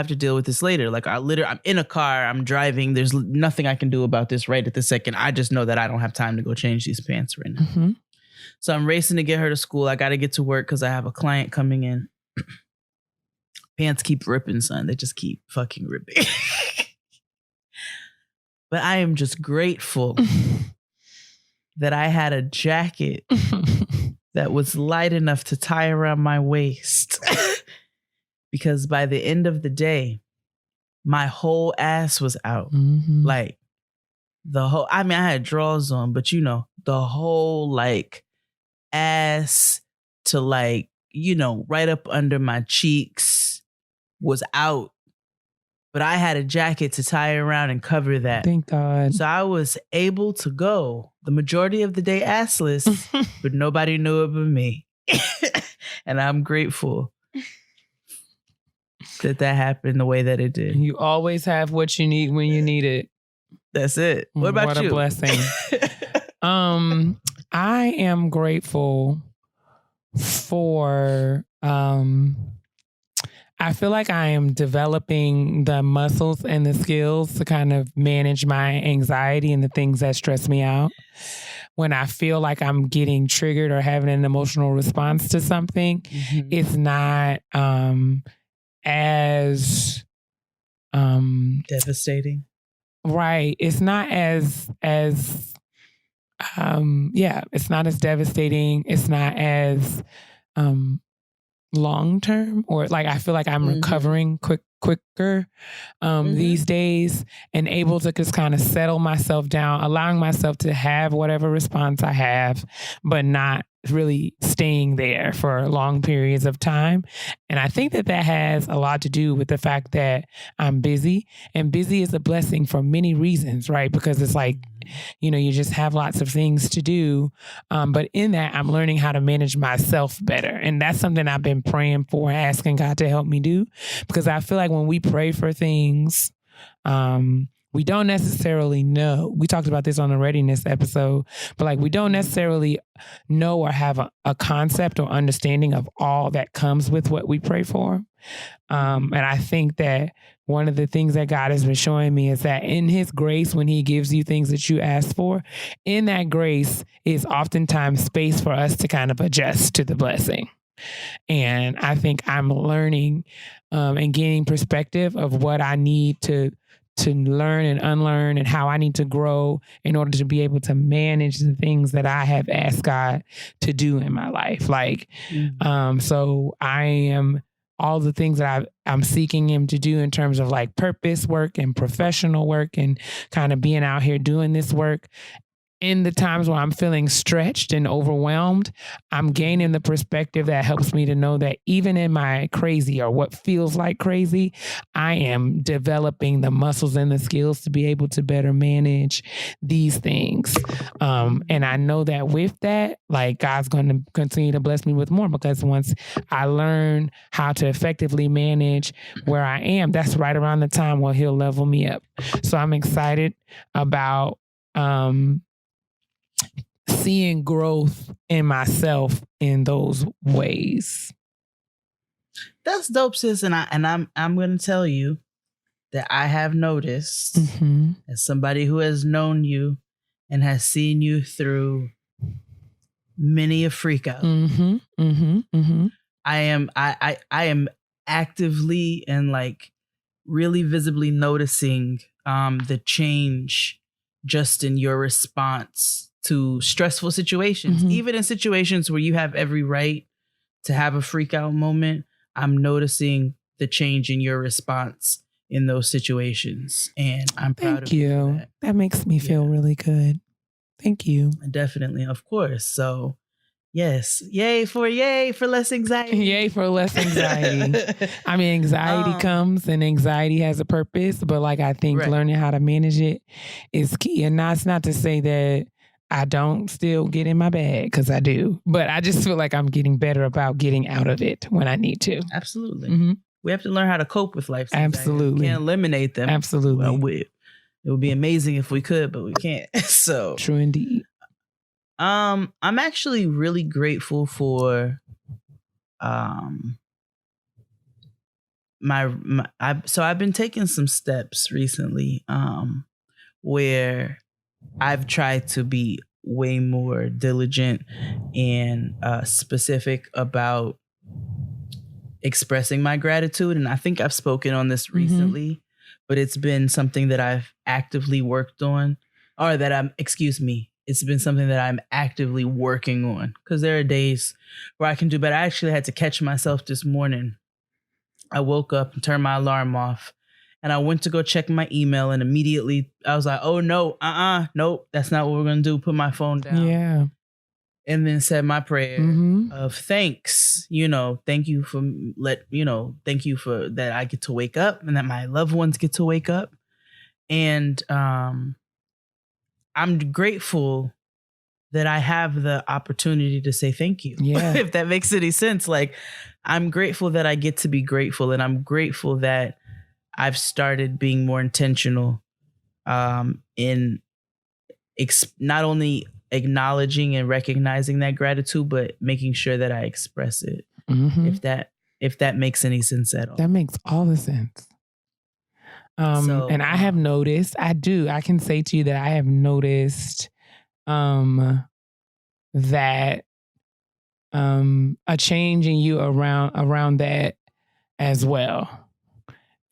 to deal with this later. Like I'm in a car, I'm driving. There's nothing I can do about this right at the second. I just know that I don't have time to go change these pants right now. So I'm racing to get her to school. I got to get to work because I have a client coming in. Pants keep ripping, son. They just keep fucking ripping. But I am just grateful that I had a jacket that was light enough to tie around my waist. Because by the end of the day, my whole ass was out. Like I had drawers on, but the whole like ass to like, right up under my cheeks was out. But I had a jacket to tie around and cover that. Thank God. So I was able to go the majority of the day assless, but nobody knew it but me. And I'm grateful that happened the way that it did. You always have what you need when you need it. That's it. What about you? What a blessing. I am grateful for, I feel like I am developing the muscles and the skills to kind of manage my anxiety and the things that stress me out. When I feel like I'm getting triggered or having an emotional response to something, it's not as devastating. Right. It's not as it's not as devastating. It's not as long term, or like I feel like I'm recovering quicker these days, and able to just kind of settle myself down, allowing myself to have whatever response I have, but not really staying there for long periods of time. And I think that has a lot to do with the fact that I'm busy, and busy is a blessing for many reasons, right? Because it's like, you just have lots of things to do. But in that, I'm learning how to manage myself better. And that's something I've been praying for, asking God to help me do, because I feel like when we pray for things, we don't necessarily know. We talked about this on the readiness episode, but like we don't necessarily know or have a concept or understanding of all that comes with what we pray for. And I think that one of the things that God has been showing me is that in His grace, when He gives you things that you ask for, in that grace is oftentimes space for us to kind of adjust to the blessing. And I think I'm learning and gaining perspective of what I need to learn and unlearn, and how I need to grow in order to be able to manage the things that I have asked God to do in my life. Like, so I am all the things that I'm seeking Him to do in terms of like purpose work and professional work and kind of being out here doing this work. in the times where I'm feeling stretched and overwhelmed, I'm gaining the perspective that helps me to know that even in my crazy or what feels like crazy, I am developing the muscles and the skills to be able to better manage these things. And I know that with that, like God's going to continue to bless me with more, because once I learn how to effectively manage where I am, that's right around the time where He'll level me up. So I'm excited about seeing growth in myself in those ways. That's dope, sis. And I'm going to tell you that I have noticed, as somebody who has known you and has seen you through many a freak out. I am actively and like really visibly noticing the change just in your response to stressful situations. Even in situations where you have every right to have a freak out moment, I'm noticing the change in your response in those situations. And I'm proud of you. For that. That makes me feel really good. Thank you. Definitely, of course. So yes. Yay for less anxiety. Yay for less anxiety. I mean, anxiety comes and anxiety has a purpose, but like I think learning how to manage it is key. And that's not to say that I don't still get in my bag, because I do. But I just feel like I'm getting better about getting out of it when I need to. Absolutely. We have to learn how to cope with life's anxiety. Absolutely. We can't eliminate them. Absolutely. Well, it would be amazing if we could, but we can't. So true indeed. I'm actually really grateful for I've been taking some steps recently where I've tried to be way more diligent and specific about expressing my gratitude. And I think I've spoken on this recently, but it's been something that I've actively worked on, or that it's been something that I'm actively working on, because there are days where I can do better. I actually had to catch myself this morning. I woke up and turned my alarm off, and I went to go check my email, and immediately I was like, oh no, nope, that's not what we're going to do. Put my phone down. Yeah. And then said my prayer of thanks, thank you for that I get to wake up and that my loved ones get to wake up. And I'm grateful that I have the opportunity to say thank you. Yeah. If that makes any sense. Like, I'm grateful that I get to be grateful, and I'm grateful that I've started being more intentional in not only acknowledging and recognizing that gratitude, but making sure that I express it. If that makes any sense at all. That makes all the sense. And I have noticed, I can say to you that I have noticed that a change in you around that as well.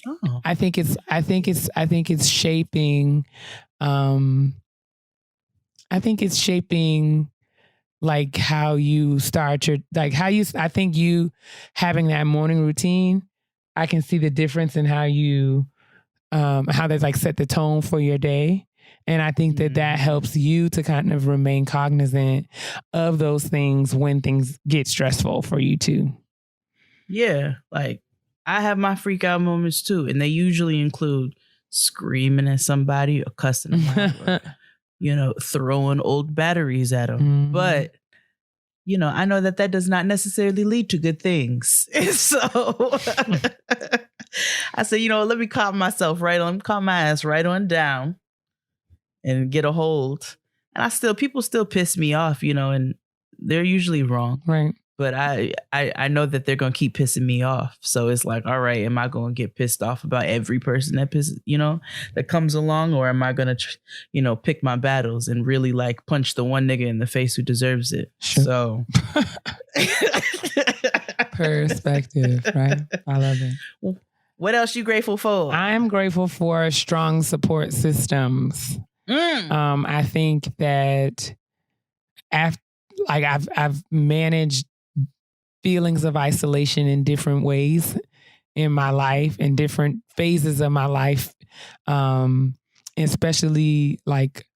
Oh. I think it's shaping like how you start I think you having that morning routine, I can see the difference in how you how they like set the tone for your day. And I think that helps you to kind of remain cognizant of those things when things get stressful for you too. Yeah. Like, I have my freak out moments too. And they usually include screaming at somebody or cussing them out or, throwing old batteries at them. But, I know that does not necessarily lead to good things. And so I said, let me calm my ass right on down and get a hold. And people still piss me off, and they're usually wrong. Right. But I know that they're going to keep pissing me off. So it's like, all right, am I going to get pissed off about every person that that comes along? Or am I going to, pick my battles and really like punch the one nigga in the face who deserves it? Sure. So. Perspective, right? I love it. What else you grateful for? I'm grateful for strong support systems. I think that I've managed feelings of isolation in different ways in my life, in different phases of my life, especially like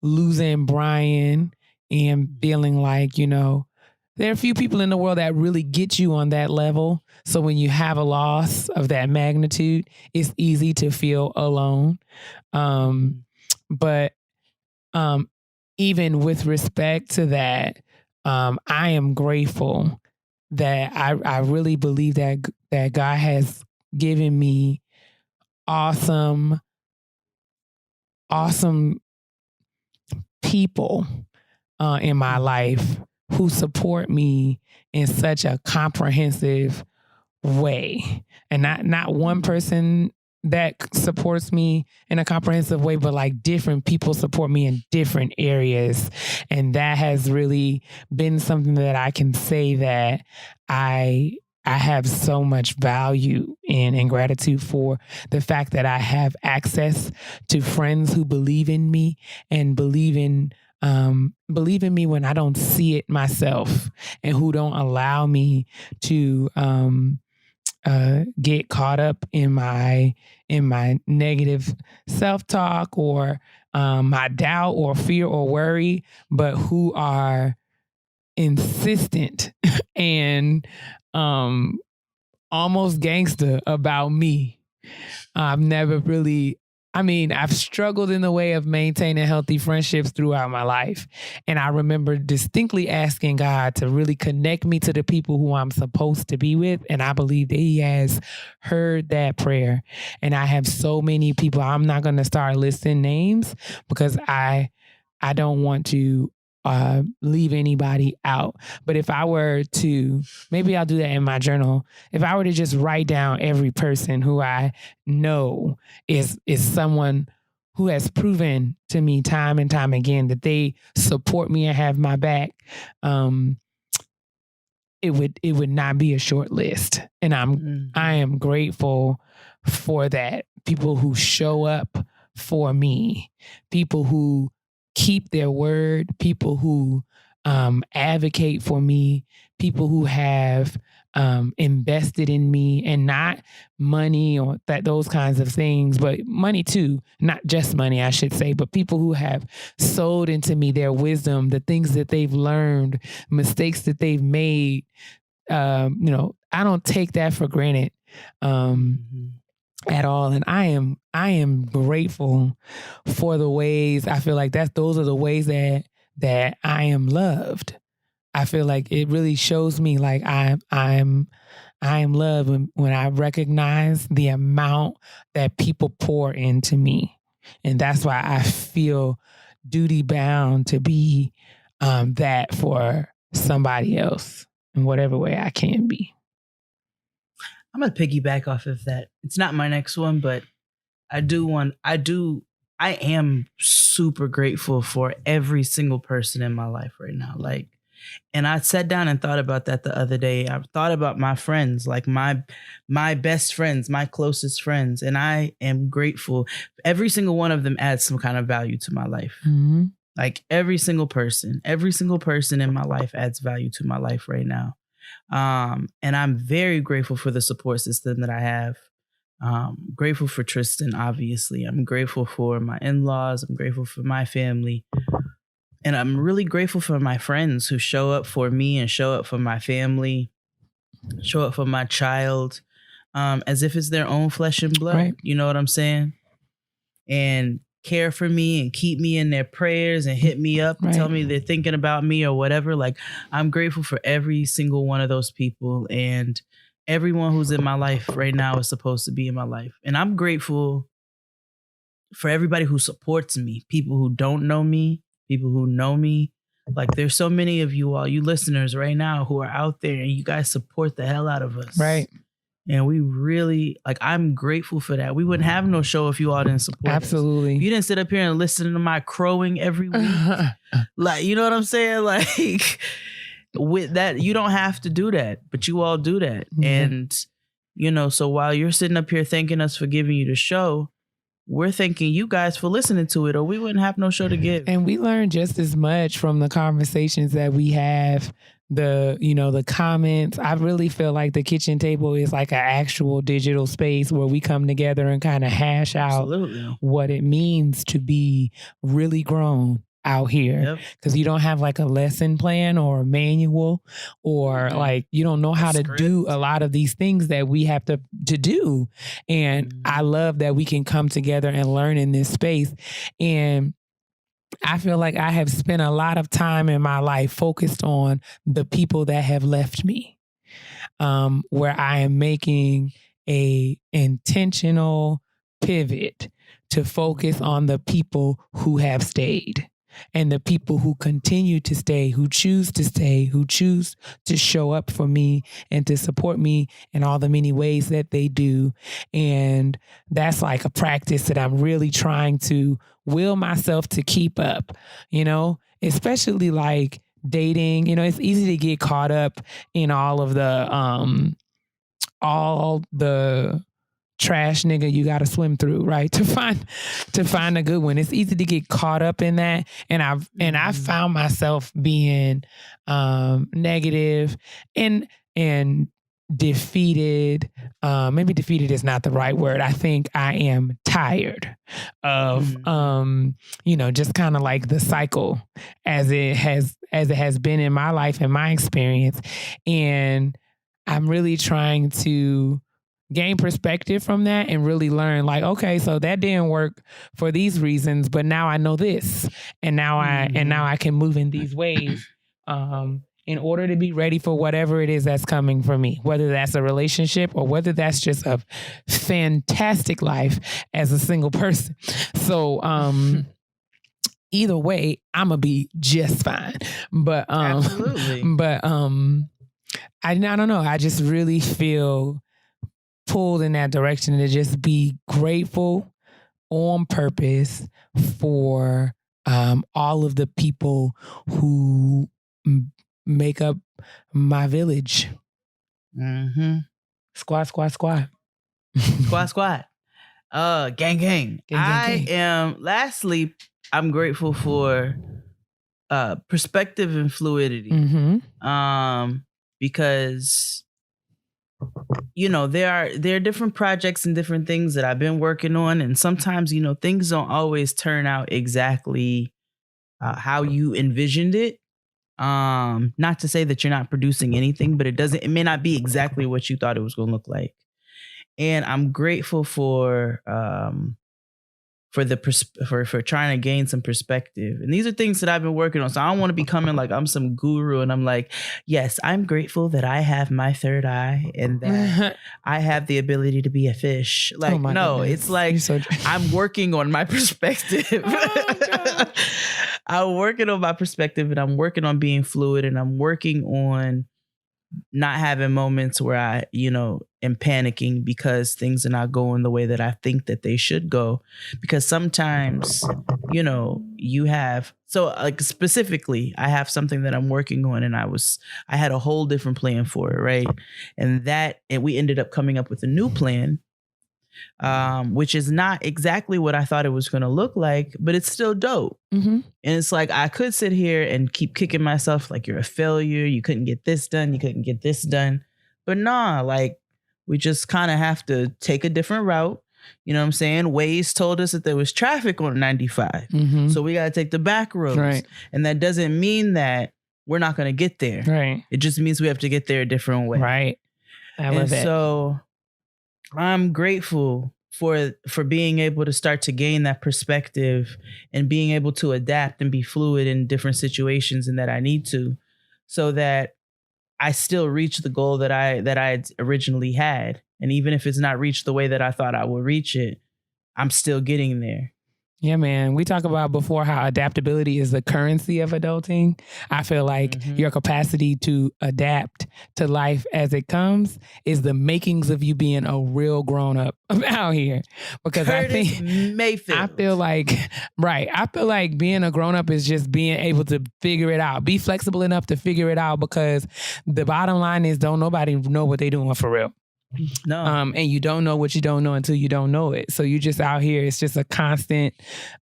losing Brian and feeling like, there are a few people in the world that really get you on that level. So when you have a loss of that magnitude, it's easy to feel alone. But even with respect to that, I am grateful that I really believe that God has given me awesome people in my life who support me in such a comprehensive way. And not one person that supports me in a comprehensive way, but like different people support me in different areas. And that has really been something that I can say that I have so much value in and gratitude for the fact that I have access to friends who believe in me and believe in me when I don't see it myself, and who don't allow me to get caught up in my negative self-talk or my doubt or fear or worry, but who are insistent and almost gangster about me. I've struggled in the way of maintaining healthy friendships throughout my life. And I remember distinctly asking God to really connect me to the people who I'm supposed to be with. And I believe that He has heard that prayer. And I have so many people. I'm not going to start listing names because I don't want to leave anybody out. But if I were to, maybe I'll do that in my journal. If I were to just write down every person who I know is someone who has proven to me time and time again that they support me and have my back, it would not be a short list. And I am grateful for that. People who show up for me, people who keep their word, people who advocate for me, people who have invested in me, and not money or those kinds of things, but money too, not just money, I should say, but people who have sowed into me their wisdom, the things that they've learned, mistakes that they've made. I don't take that for granted. At all. And I am grateful for the ways I feel like those are the ways that I am loved. I feel like it really shows me like I am loved when I recognize the amount that people pour into me. And that's why I feel duty bound to be that for somebody else in whatever way I can be. I'm going to piggyback off of that. It's not my next one, but I am super grateful for every single person in my life right now. Like, and I sat down and thought about that the other day. I thought about my friends, like my best friends, my closest friends. And I am grateful. Every single one of them adds some kind of value to my life. Mm-hmm. Like every single person in my life adds value to my life right now. And I'm very grateful for the support system that I have. Grateful for Tristan, obviously. I'm grateful for my in-laws. I'm grateful for my family. And I'm really grateful for my friends who show up for me and show up for my family, show up for my child, as if it's their own flesh and blood. Right. You know what I'm saying? And care for me and keep me in their prayers and hit me up and tell me they're thinking about me or whatever. Like, I'm grateful for every single one of those people, and everyone who's in my life right now is supposed to be in my life. And I'm grateful for everybody who supports me, people who don't know me, people who know me. Like, there's so many of you all, you listeners right now, who are out there, and you guys support the hell out of us. Right. And we really, like, I'm grateful for that. We wouldn't have no show if you all didn't support us. Absolutely. You didn't sit up here and listen to my crowing every week. Like, you know what I'm saying? Like, with that, you don't have to do that, but you all do that. Mm-hmm. And, so while you're sitting up here thanking us for giving you the show, we're thanking you guys for listening to it, or we wouldn't have no show to give. And we learn just as much from the conversations that we have, the comments. I really feel like the kitchen table is like an actual digital space where we come together and kind of hash out what it means to be really grown out here because you don't have like a lesson plan or a manual or like you don't know how to do a lot of these things that we have to do. And I love that we can come together and learn in this space. And I feel like I have spent a lot of time in my life focused on the people that have left me, where I am making a intentional pivot to focus on the people who have stayed and the people who continue to stay, who choose to show up for me and to support me in all the many ways that they do. And that's like a practice that I'm really trying to will myself to keep up, you know, especially like dating. You know, it's easy to get caught up in all the trash nigga you got to swim through, right? To find a good one. It's easy to get caught up in that. And I've found myself being negative and defeated. Maybe defeated is not the right word. I think I am tired of just kind of like the cycle as it has been in my life and my experience. And I'm really trying to gain perspective from that and really learn like, okay, so that didn't work for these reasons, but now I know this. And now I can move in these ways in order to be ready for whatever it is that's coming for me, whether that's a relationship or whether that's just a fantastic life as a single person. So either way, I'm gonna be just fine. But absolutely. But I don't know. I just really feel pulled in that direction to just be grateful on purpose for all of the people who make up my village. Squad. Squad. Gang. Lastly, I'm grateful for perspective and fluidity. Because there are different projects and different things that I've been working on, and sometimes things don't always turn out exactly how you envisioned it. Not to say that you're not producing anything, but it may not be exactly what you thought it was going to look like. And I'm grateful for trying to gain some perspective. And these are things that I've been working on. So I don't want to be coming like I'm some guru and I'm like, yes, I'm grateful that I have my third eye and that I have the ability to be a fish. Like, no, goodness. It's like I'm working on my perspective. I'm working on my perspective and I'm working on being fluid and I'm working on not having moments where I, am panicking because things are not going the way that I think that they should go. Because sometimes, specifically, I have something that I'm working on and I had a whole different plan for it, right? And we ended up coming up with a new plan, which is not exactly what I thought it was going to look like, but it's still dope. And it's like, I could sit here and keep kicking myself like you're a failure. You couldn't get this done. You couldn't get this done. But nah, like we just kind of have to take a different route. You know what I'm saying? Waze told us that there was traffic on 95. So we got to take the back roads. Right. And that doesn't mean that we're not going to get there. Right. It just means we have to get there a different way. Right. I love it. So I'm grateful for being able to start to gain that perspective and being able to adapt and be fluid in different situations and that I need to, so that I still reach the goal that I had originally had. And even if it's not reached the way that I thought I would reach it, I'm still getting there. Yeah, man. We talk about before how adaptability is the currency of adulting. I feel like your capacity to adapt to life as it comes is the makings of you being a real grown up out here. Because Curtis Mayfield. I feel like being a grown up is just being able to figure it out. Be flexible enough to figure it out, because the bottom line is don't nobody know what they doing for real. No. And you don't know what you don't know until you don't know it. So you just out here. It's just a constant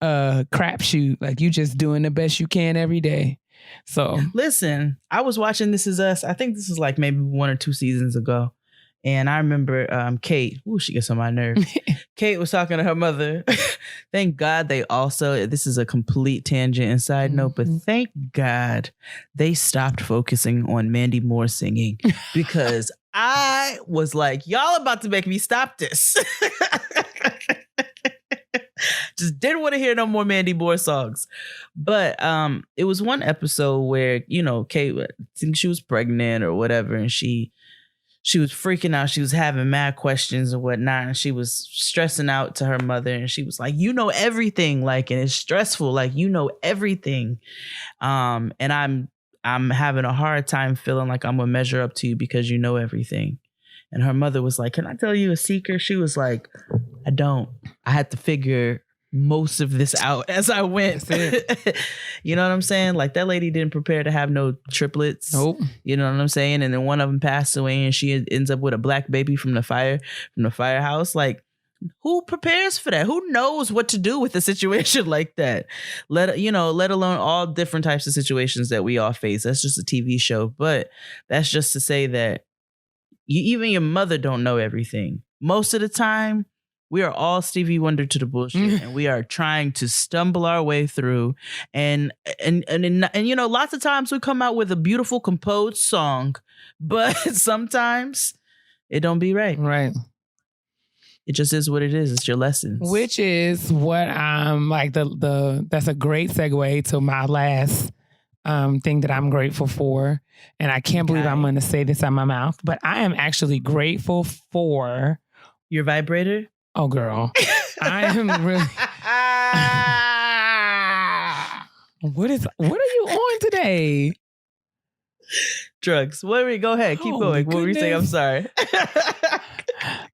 crapshoot. Like you just doing the best you can every day. So listen, I was watching This Is Us. I think this is like maybe 1 or 2 seasons ago. And I remember Kate, she gets on my nerves. Kate was talking to her mother. Thank God they also, this is a complete tangent and side note, but thank God they stopped focusing on Mandy Moore singing, because I was like, y'all about to make me stop this. Just didn't want to hear no more Mandy Moore songs. But it was one episode where, Kate, I think she was pregnant or whatever, and she was freaking out. She was having mad questions and whatnot, and she was stressing out to her mother, and she was like, you know everything, like, and it's stressful, like, you know everything. And I'm having a hard time feeling like I'm gonna measure up to you because you know everything. And her mother was like, can I tell you a secret? She was like, I don't. I had to figure most of this out as I went. You know what I'm saying? Like, that lady didn't prepare to have no triplets. Nope. You know what I'm saying? And then one of them passed away, and she ends up with a black baby from the firehouse. Like, who prepares for that? Who knows what to do with a situation like that? Let alone all different types of situations that we all face. That's just a TV show. But that's just to say that even your mother don't know everything. Most of the time, we are all Stevie Wonder to the bullshit, and we are trying to stumble our way through. And lots of times we come out with a beautiful composed song, but sometimes it don't be right. Right. It just is what it is. It's your lessons. Which is what I'm like. That's a great segue to my last thing that I'm grateful for, and I can't believe I'm going to say this out my mouth, but I am actually grateful for your vibrator. Oh, girl. I am really... What are you on today? Drugs. Go ahead. Keep going. What were you saying? I'm sorry.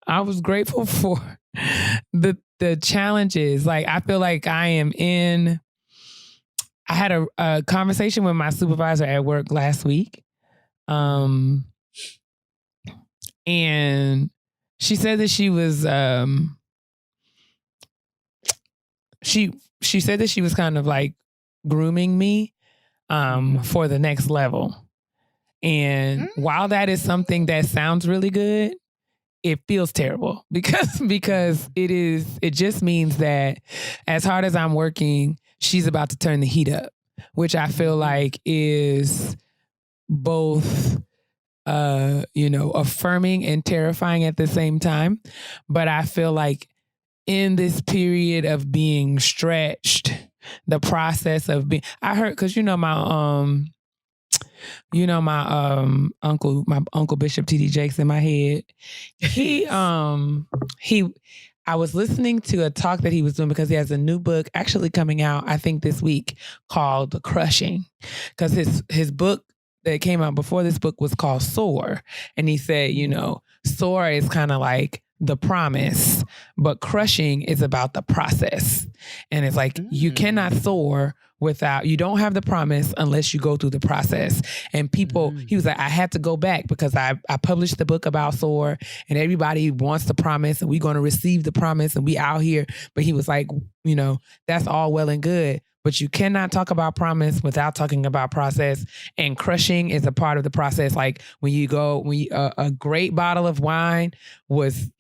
I was grateful for the challenges. Like, I feel like I had a conversation with my supervisor at work last week. And she said that she was she said that she was kind of like grooming me for the next level. And while that is something that sounds really good, it feels terrible because it just means that as hard as I'm working, she's about to turn the heat up, which I feel like is both affirming and terrifying at the same time. But I feel like in this period of being stretched, the process of being, I heard, cause my uncle Bishop T.D. Jakes in my head, I was listening to a talk that he was doing because he has a new book actually coming out, I think this week, called Crushing. Cause his book that came out before this book was called Soar. And he said, soar is kind of like the promise, but crushing is about the process. And it's like, you cannot soar you don't have the promise unless you go through the process. And people, he was like, I had to go back because I published the book about soar and everybody wants the promise and we're going to receive the promise and we out here. But he was like, that's all well and good, but you cannot talk about promise without talking about process. And crushing is a part of the process. Like a great bottle of wine was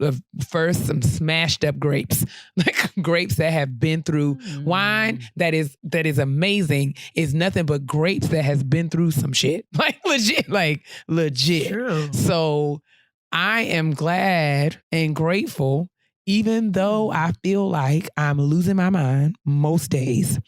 first some smashed up grapes, like grapes that have been through wine that is amazing is nothing but grapes that has been through some shit, like legit. True. So I am glad and grateful. Even though I feel like I'm losing my mind most days,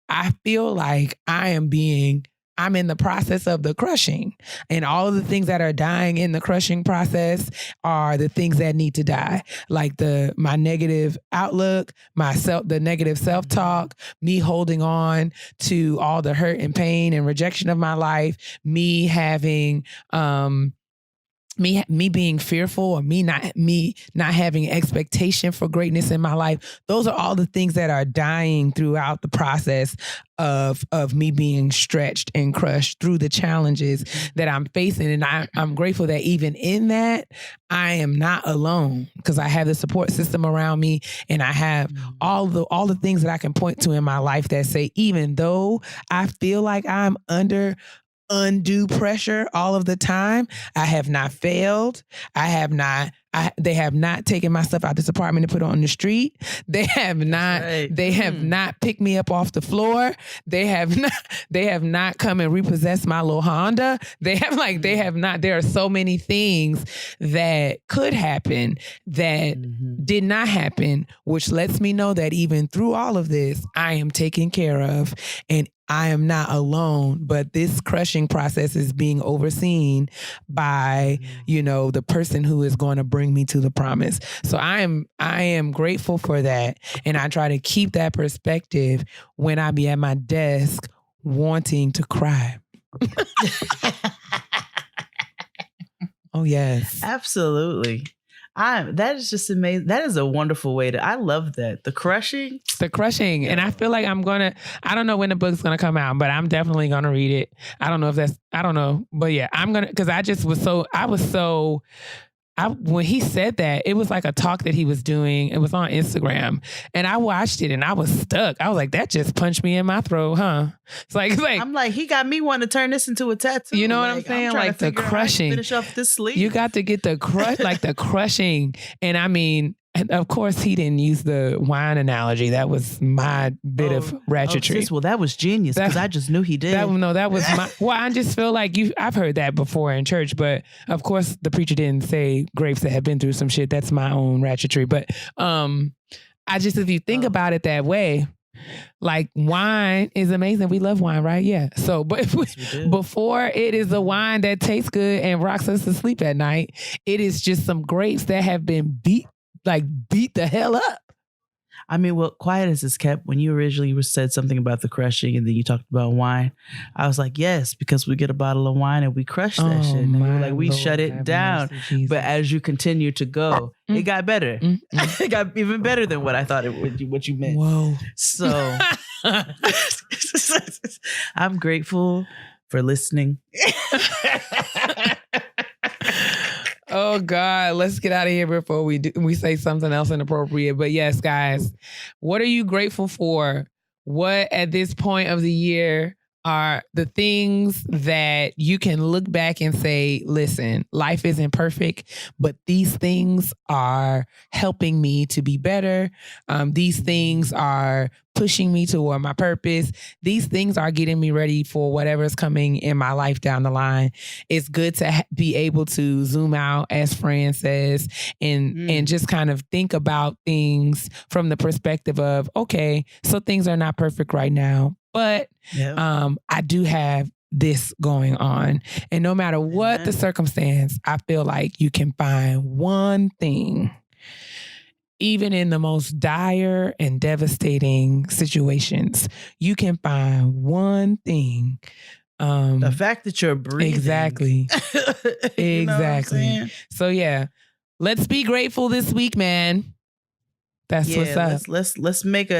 I feel like I'm in the process of the crushing. And all of the things that are dying in the crushing process are the things that need to die. Like my negative outlook, the negative self-talk, me holding on to all the hurt and pain and rejection of my life, me having me being fearful or me not having expectation for greatness in my life. Those are all the things that are dying throughout the process of me being stretched and crushed through the challenges that I'm facing. And I'm grateful that even in that, I am not alone because I have the support system around me and I have all the things that I can point to in my life that say, even though I feel like I'm under undue pressure all of the time. I have not failed. They have not taken my stuff out this apartment and put it on the street. They have not. right. They have not picked me up off the floor. They have not come and repossessed my little Honda. They have not. There are so many things that could happen that did not happen, which lets me know that even through all of this, I am taken care of and I am not alone, but this crushing process is being overseen by, the person who is going to bring me to the promise. So I am grateful for that. And I try to keep that perspective when I be at my desk wanting to cry. Oh, yes. Absolutely. That is just amazing. That is a wonderful way I love that. The crushing. And I feel like I don't know when the book's going to come out, but I'm definitely going to read it. I don't know. But yeah, I'm going to, because when he said that, it was like a talk that he was doing. It was on Instagram and I watched it and I was stuck. I was like, that just punched me in my throat, huh? It's like I'm like, he got me wanting to turn this into a tattoo. You know what I'm saying? Like the crushing. Finish off this sleeve. You got to get the the crushing. And I mean, and of course, he didn't use the wine analogy. That was my bit of ratchetry. Well, that was genius because I just knew he did. That was my. Well, I just feel like I've heard that before in church, but of course, the preacher didn't say grapes that have been through some shit. That's my own ratchetry. But if you think about it that way, like wine is amazing. We love wine, right? Yeah. So, but before it is a wine that tastes good and rocks us to sleep at night, it is just some grapes that have been beat the hell up. I mean, well, quiet as it's kept, when you originally said something about the crushing and then you talked about wine, I was like, yes, because we get a bottle of wine and we crush that shit. And we shut it down. But as you continue to go, it got better. It got even better than what I thought what you meant. Whoa. So I'm grateful for listening. Oh God, let's get out of here before we say something else inappropriate. But yes, guys, what are you grateful for? What at this point of the year are the things that you can look back and say, listen, life isn't perfect, but these things are helping me to be better. These things are pushing me toward my purpose. These things are getting me ready for whatever's coming in my life down the line. It's good to be able to zoom out, as Fran says, and just kind of think about things from the perspective of, okay, so things are not perfect right now, but I do have this going on. And no matter what the circumstance, I feel like you can find one thing, even in the most dire and devastating situations, you can find one thing. The fact that you're breathing. Exactly. Exactly. So yeah, let's be grateful this week, man. That's what's up. Let's make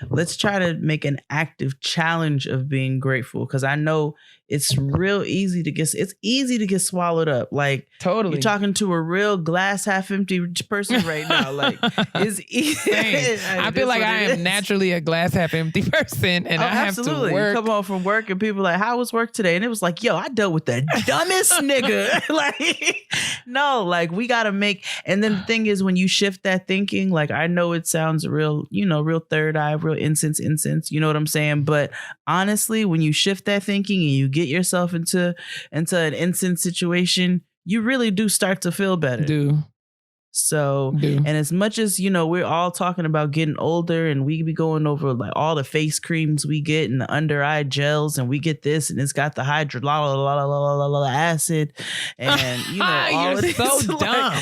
let's try to make an active challenge of being grateful. Cause I know it's easy to get swallowed up. Like totally. You're talking to a real glass half empty person right now. Like it's easy. I feel like I am naturally a glass half empty person and I have to work. Come home from work and people are like, how was work today? And it was like, yo, I dealt with the dumbest nigga. Like, no, like we gotta and then the thing is when you shift that thinking, like I know it sounds real third eye, real incense, you know what I'm saying? But honestly, when you shift that thinking and you get yourself into an incense situation, you really do start to feel better. And as much as, we're all talking about getting older and we be going over like all the face creams we get and the under eye gels and we get this and it's got the acid and, all of this. So dumb.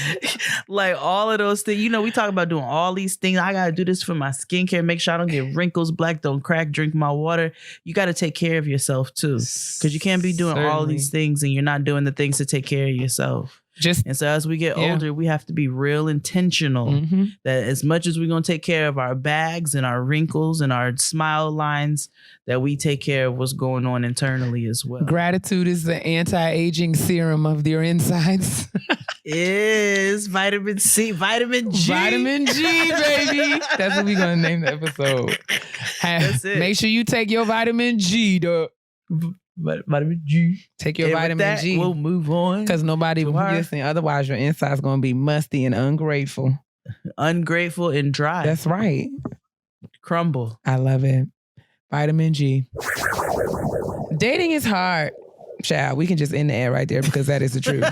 Like all of those things, we talk about doing all these things. I got to do this for my skincare, make sure I don't get wrinkles, black, don't crack, drink my water. You got to take care of yourself too. Cause you can't be doing all these things and you're not doing the things to take care of yourself. And so as we get older, we have to be real intentional that as much as we're going to take care of our bags and our wrinkles and our smile lines, that we take care of what's going on internally as well. Gratitude is the anti-aging serum of your insides. Is vitamin C, vitamin G. Vitamin G, baby. That's what we're going to name the episode. That's it. Make sure you take your vitamin G, though. Vitamin G. Take your And with vitamin that, G. we'll move on. Because nobody will tomorrow. listen. Otherwise, your inside's going to be musty and ungrateful. Ungrateful and dry. That's right. Crumble. I love it. Vitamin G. Dating is hard. Child, we can just end the ad right there because that is the truth.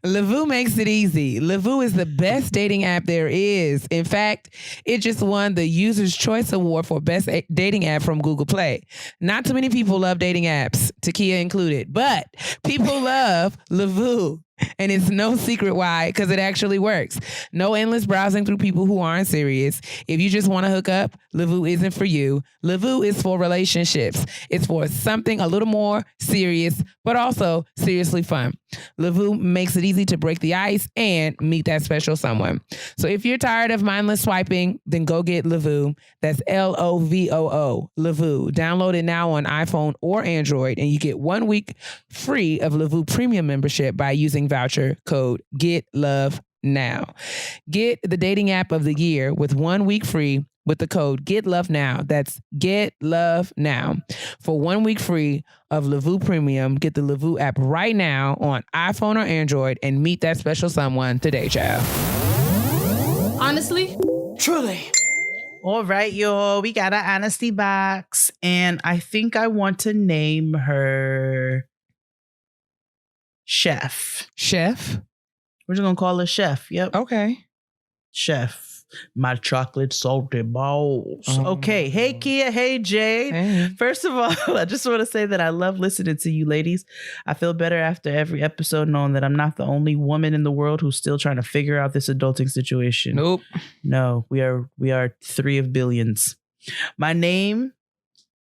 Lavoo makes it easy. Lavoo is the best dating app there is. In fact, it just won the User's Choice Award for Best Dating App from Google Play. Not too many people love dating apps, Keia included, but people love Lavoo. And it's no secret why, because it actually works. No endless browsing through people who aren't serious. If you just want to hook up, Lavoo isn't for you. Lavoo is for relationships. It's for something a little more serious, but also seriously fun. Lavoo makes it easy to break the ice and meet that special someone. So if you're tired of mindless swiping, then go get Lavoo. That's Lovoo, Lavoo. Download it now on iPhone or Android, and you get 1 week free of Lavoo Premium membership by using voucher code GETLOVENOW. Get the dating app of the year with 1 week free with the code GETLOVENOW. That's GETLOVENOW. For 1 week free of Lavoo Premium, get the Lavoo app right now on iPhone or Android and meet that special someone today, child. Honestly? Truly. All right, y'all. We got an honesty box. And I think I want to name her Chef. Chef? We're just going to call her Chef. Yep. Okay. Chef. My chocolate salty balls. Oh. Okay. Hey, Keia. Hey, Jade. Hey. First of all, I just want to say that I love listening to you ladies. I feel better after every episode knowing that I'm not the only woman in the world who's still trying to figure out this adulting situation. Nope. No, we are 3 of billions. My name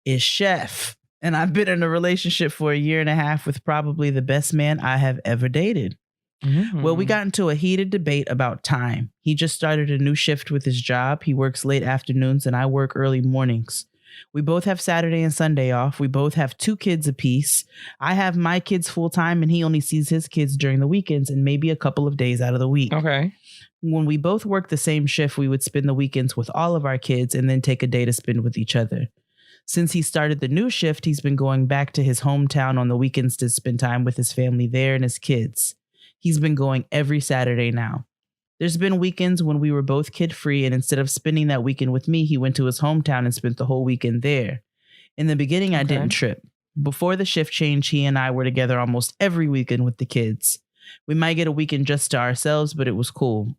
is Chef, and I've been in a relationship for 1.5 years with probably the best man I have ever dated. Mm-hmm. Well, we got into a heated debate about time. He just started a new shift with his job. He works late afternoons and I work early mornings. We both have Saturday and Sunday off. We both have 2 kids apiece. I have my kids full time and he only sees his kids during the weekends and maybe a couple of days out of the week. Okay. When we both work the same shift, we would spend the weekends with all of our kids and then take a day to spend with each other. Since he started the new shift, he's been going back to his hometown on the weekends to spend time with his family there and his kids. He's been going every Saturday now. There's been weekends when we were both kid-free, and instead of spending that weekend with me, he went to his hometown and spent the whole weekend there. In the beginning, I didn't trip. Before the shift change, he and I were together almost every weekend with the kids. We might get a weekend just to ourselves, but it was cool.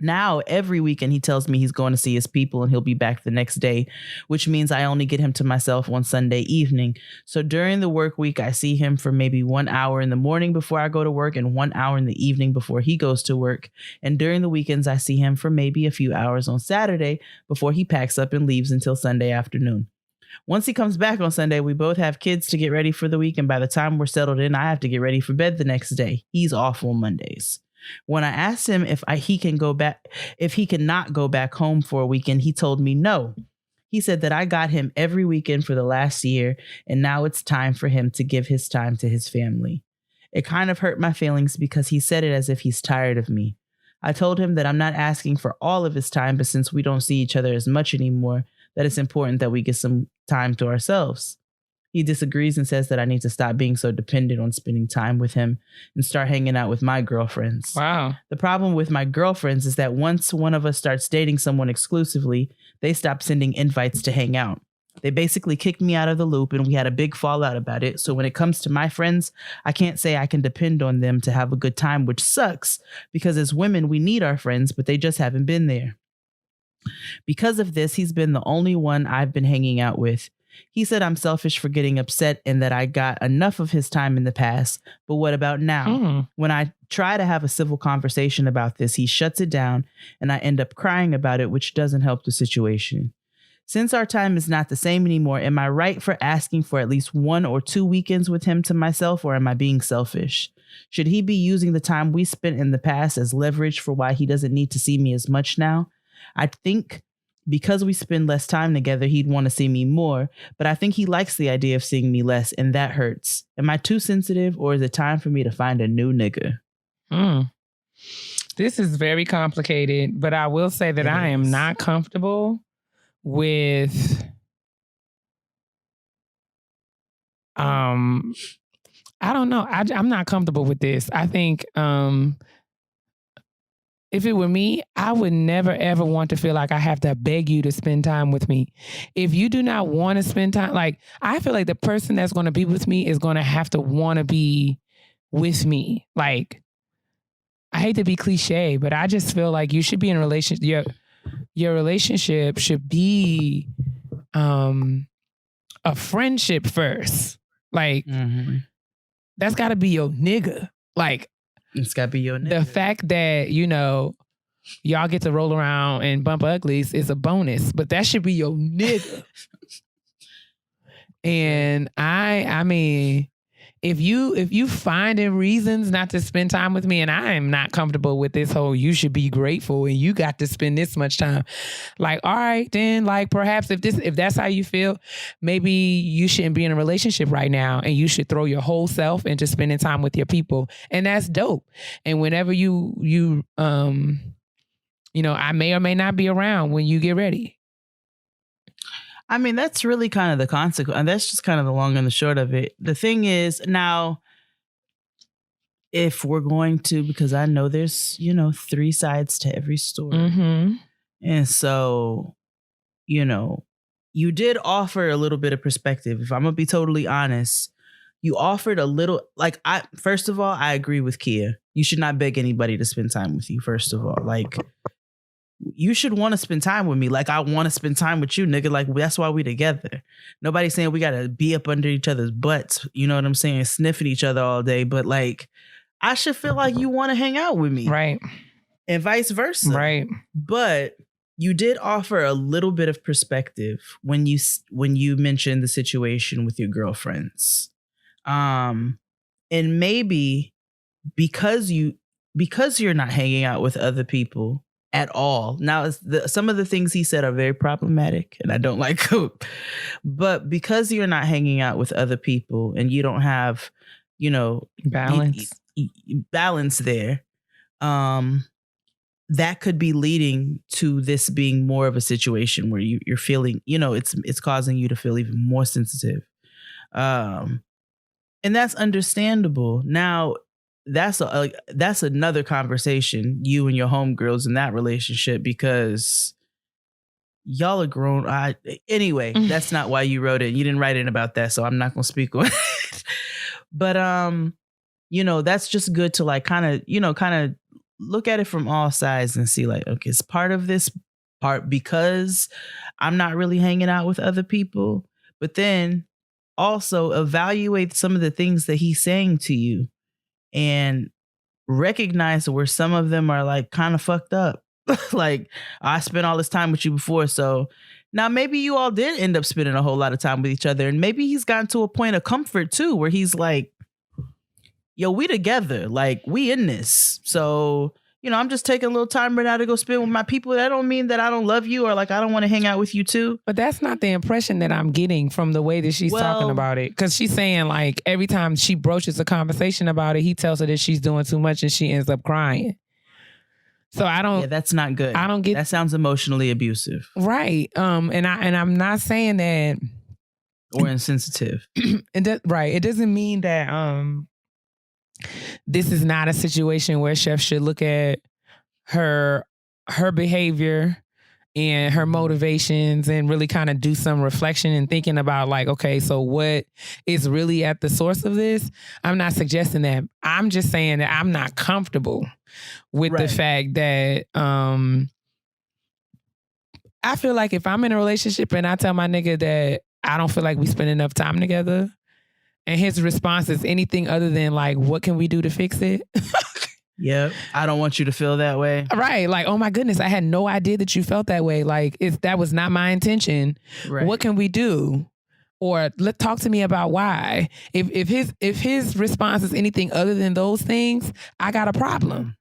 Now, every weekend, he tells me he's going to see his people and he'll be back the next day, which means I only get him to myself on Sunday evening. So during the work week, I see him for maybe 1 hour in the morning before I go to work and 1 hour in the evening before he goes to work. And during the weekends, I see him for maybe a few hours on Saturday before he packs up and leaves until Sunday afternoon. Once he comes back on Sunday, we both have kids to get ready for the week. And by the time we're settled in, I have to get ready for bed the next day. He's off on Mondays. When I asked him if he cannot go back home for a weekend, he told me no. He said that I got him every weekend for the last year, and now it's time for him to give his time to his family. It kind of hurt my feelings because he said it as if he's tired of me. I told him that I'm not asking for all of his time, but since we don't see each other as much anymore, that it's important that we get some time to ourselves. He disagrees and says that I need to stop being so dependent on spending time with him and start hanging out with my girlfriends. Wow. The problem with my girlfriends is that once one of us starts dating someone exclusively, they stop sending invites to hang out. They basically kicked me out of the loop and we had a big fallout about it. So when it comes to my friends, I can't say I can depend on them to have a good time, which sucks because as women, we need our friends, but they just haven't been there. Because of this, he's been the only one I've been hanging out with. He said I'm selfish for getting upset and that I got enough of his time in the past. But what about now? When I try to have a civil conversation about this, he shuts it down and I end up crying about it, which doesn't help the situation. Since our time is not the same anymore, am I right for asking for at least 1 or 2 weekends with him to myself, or am I being selfish? Should he be using the time we spent in the past as leverage for why he doesn't need to see me as much now? I think because we spend less time together, he'd want to see me more, but I think he likes the idea of seeing me less, and that hurts. Am I too sensitive, or is it time for me to find a new nigga? This is very complicated, but I will say that I am not comfortable with I don't know. I'm not comfortable with this. I think if it were me, I would never, ever want to feel like I have to beg you to spend time with me. If you do not want to spend time, like, I feel like the person that's going to be with me is going to have to want to be with me. Like, I hate to be cliche, but I just feel like you should be in a relationship. Your relationship should be a friendship first. Like, that's got to be your nigga. Like, it's got to be your nigga. The fact that, y'all get to roll around and bump uglies is a bonus, but that should be your nigga. And I mean, if you finding reasons not to spend time with me, and I am not comfortable with this whole you should be grateful and you got to spend this much time, like, all right, then, like, perhaps if that's how you feel, maybe you shouldn't be in a relationship right now and you should throw your whole self into spending time with your people. And that's dope. And whenever you I may or may not be around when you get ready. I mean, that's really kind of the consequence. And that's just kind of the long and the short of it. The thing is, now, if we're going to, because I know there's, 3 sides to every story. Mm-hmm. And so, you did offer a little bit of perspective. If I'm going to be totally honest, you offered a little, like, first of all, I agree with Keia. You should not beg anybody to spend time with you, first of all. Like, you should want to spend time with me. Like, I want to spend time with you, nigga. Like, that's why we together. Nobody's saying we got to be up under each other's butts. You know what I'm saying? Sniffing each other all day. But, like, I should feel like you want to hang out with me. Right. And vice versa. Right. But you did offer a little bit of perspective when you mentioned the situation with your girlfriends. And maybe because you're not hanging out with other people at all. Now, some of the things he said are very problematic and I don't like them. But because you're not hanging out with other people and you don't have, balance there, that could be leading to this being more of a situation where you're feeling, it's causing you to feel even more sensitive. And that's understandable. Now, that's another conversation, you and your homegirls in that relationship, because y'all are grown. Anyway, that's not why you wrote it. You didn't write it about that, so I'm not going to speak on it. But, that's just good to, like, kind of look at it from all sides and see, like, okay, it's part of this part because I'm not really hanging out with other people. But then also evaluate some of the things that he's saying to you and recognize where some of them are, like, kind of fucked up. Like, I spent all this time with you before. So now maybe you all did end up spending a whole lot of time with each other. And maybe he's gotten to a point of comfort too, where he's like, yo, we together, like, we in this. So, I'm just taking a little time right now to go spend with my people. That don't mean that I don't love you or, like, I don't want to hang out with you too. But that's not the impression that I'm getting from the way that she's talking about it. Because she's saying, like, every time she broaches a conversation about it, he tells her that she's doing too much and she ends up crying. So I don't. Yeah, that's not good. I don't get. That sounds emotionally abusive. Right. And I'm not saying that. Or insensitive. Right. It doesn't mean that this is not a situation where Chef should look at her behavior and her motivations and really kind of do some reflection and thinking about, like, okay, so what is really at the source of this? I'm not suggesting that. I'm just saying that I'm not comfortable with the fact that I feel like if I'm in a relationship and I tell my nigga that I don't feel like we spend enough time together, and his response is anything other than, like, what can we do to fix it? Yep. I don't want you to feel that way. Right. Like, oh my goodness, I had no idea that you felt that way. Like, that was not my intention. Right. What can we do? Or talk to me about why. If his response is anything other than those things, I got a problem.